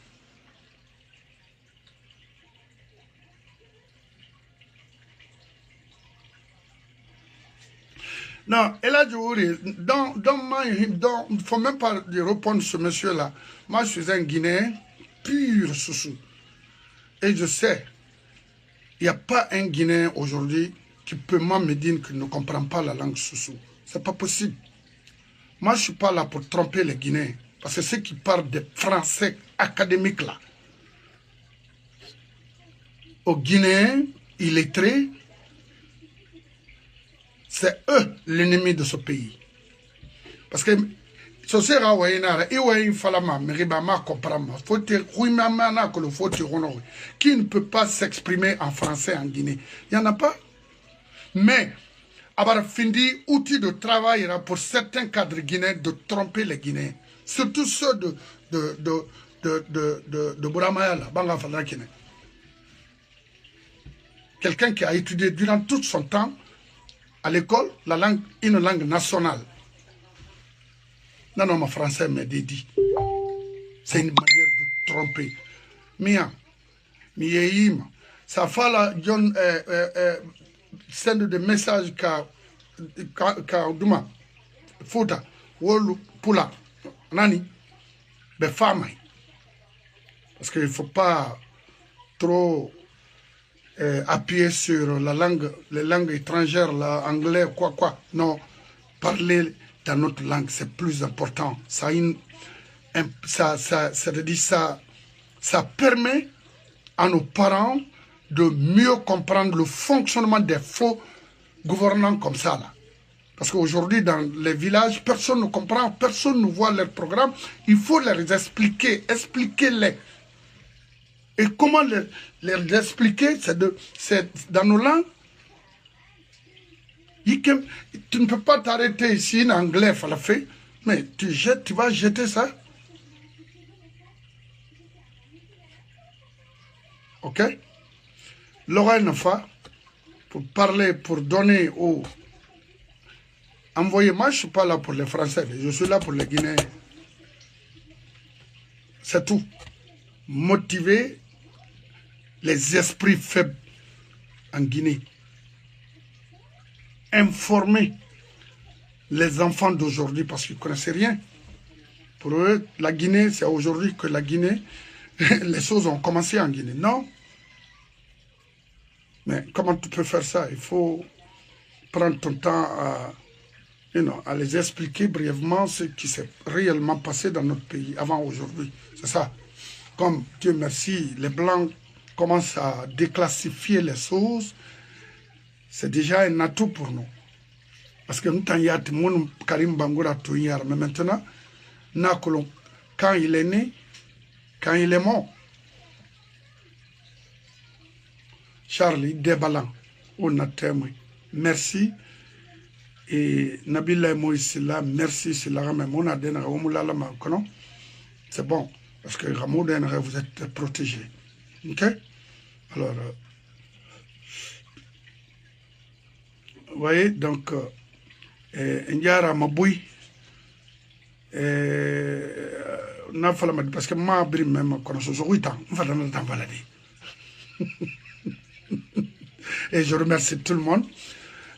Non, et là, je vous dis, il ne faut même pas répondre ce monsieur-là. Moi, je suis un Guinéen pur, Soussou. Et je sais, il n'y a pas un Guinéen aujourd'hui qui peut me dire qu'il ne comprend pas la langue Soussou. Ce n'est pas possible. Moi, je ne suis pas là pour tromper les Guinéens. Parce que ceux qui parlent des français académiques là, aux Guinéens illettrés, c'est eux l'ennemi de ce pays. Parce que ce sera qui ne peut pas s'exprimer en français en Guinée. Il n'y en a pas. Mais avoir fini outil de travail pour certains cadres guinéens de tromper les Guinéens. Surtout ceux de Bouramaya, Banga Falakine. Quelqu'un qui a étudié durant tout son temps à l'école une langue nationale. Non, mon français m'a dit. C'est une manière de tromper. Mia, ça fait la John send des messages ka Duma, Fouta, Wolu, Pula, Nani, be femme. Parce qu'il ne faut pas trop appuyer sur les langues étrangères, l'anglais, quoi. Non, parler dans notre langue, c'est plus important. Ça permet à nos parents de mieux comprendre le fonctionnement des faux gouvernants comme ça, là. Parce qu'aujourd'hui, dans les villages, personne ne comprend, personne ne voit leur programme. Il faut leur expliquer, expliquez-les. Et comment les expliquer, c'est dans nos langues. Tu ne peux pas t'arrêter ici en anglais, mais tu vas jeter ça. Ok? L'oreille ne fait pour parler, pour donner aux... Envoyez, moi je ne suis pas là pour les Français, je suis là pour les Guinéens. C'est tout. Motiver les esprits faibles en Guinée. Informer les enfants d'aujourd'hui parce qu'ils ne connaissent rien. Pour eux, la Guinée, c'est aujourd'hui que la Guinée, les choses ont commencé en Guinée. Non. Mais comment tu peux faire ça? Il faut prendre ton temps à les expliquer brièvement ce qui s'est réellement passé dans notre pays avant aujourd'hui. C'est ça. Comme, Dieu merci, les Blancs commencent à déclassifier les choses, c'est déjà un atout pour nous. Parce que nous, Karim Bangoura, mais maintenant, quand il est né, quand il est mort, Charlie Debalan, on a témoin. Merci. Et Nabila Moïse là, merci, c'est la même. On a donné c'est bon, parce que vous êtes protégés. Ok? Alors, vous voyez, donc, Ndiara Maboui, parce que moi, même, quand je suis 8 ans, on va dans le temps balader. Et je remercie tout le monde.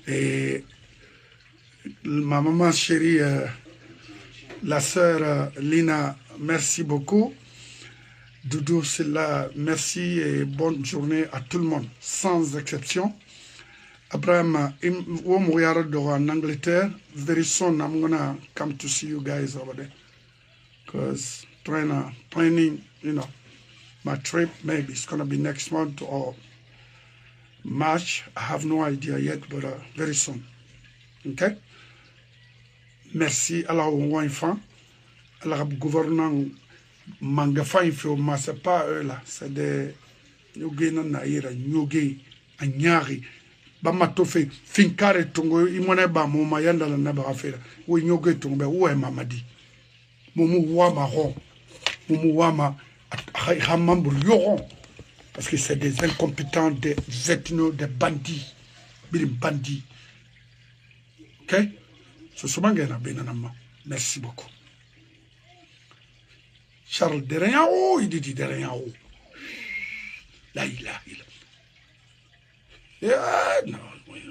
Et ma maman chérie, la sœur Lina, merci beaucoup. Doudou Silla, merci et bonne journée à tout le monde, sans exception. Abraham, en Angleterre, very soon I'm gonna come to see you guys over there. Because planning, my trip, maybe it's gonna be next month or March. I have no idea yet, but very soon. Okay? Merci à la enfant, à la gouvernant Mangafa, c'est pas eux là, c'est des Nyogé Naïra, Nyogé, Anyari, Bamatofe, Finkare Tongo, Imoneba, Momayanda, la Nabarafera, ou Nyogé Tongo, ou est Mamadi, Moumou Wama Ron, Moumou Wama, Hamambou Yoron, parce que c'est des incompétents, des ethnos, des bandits, des bandits. Ok? C'est souvent Gana Benanama. Merci beaucoup. Charles Deréao, il dit Deréao. Là, il a. Non, oui,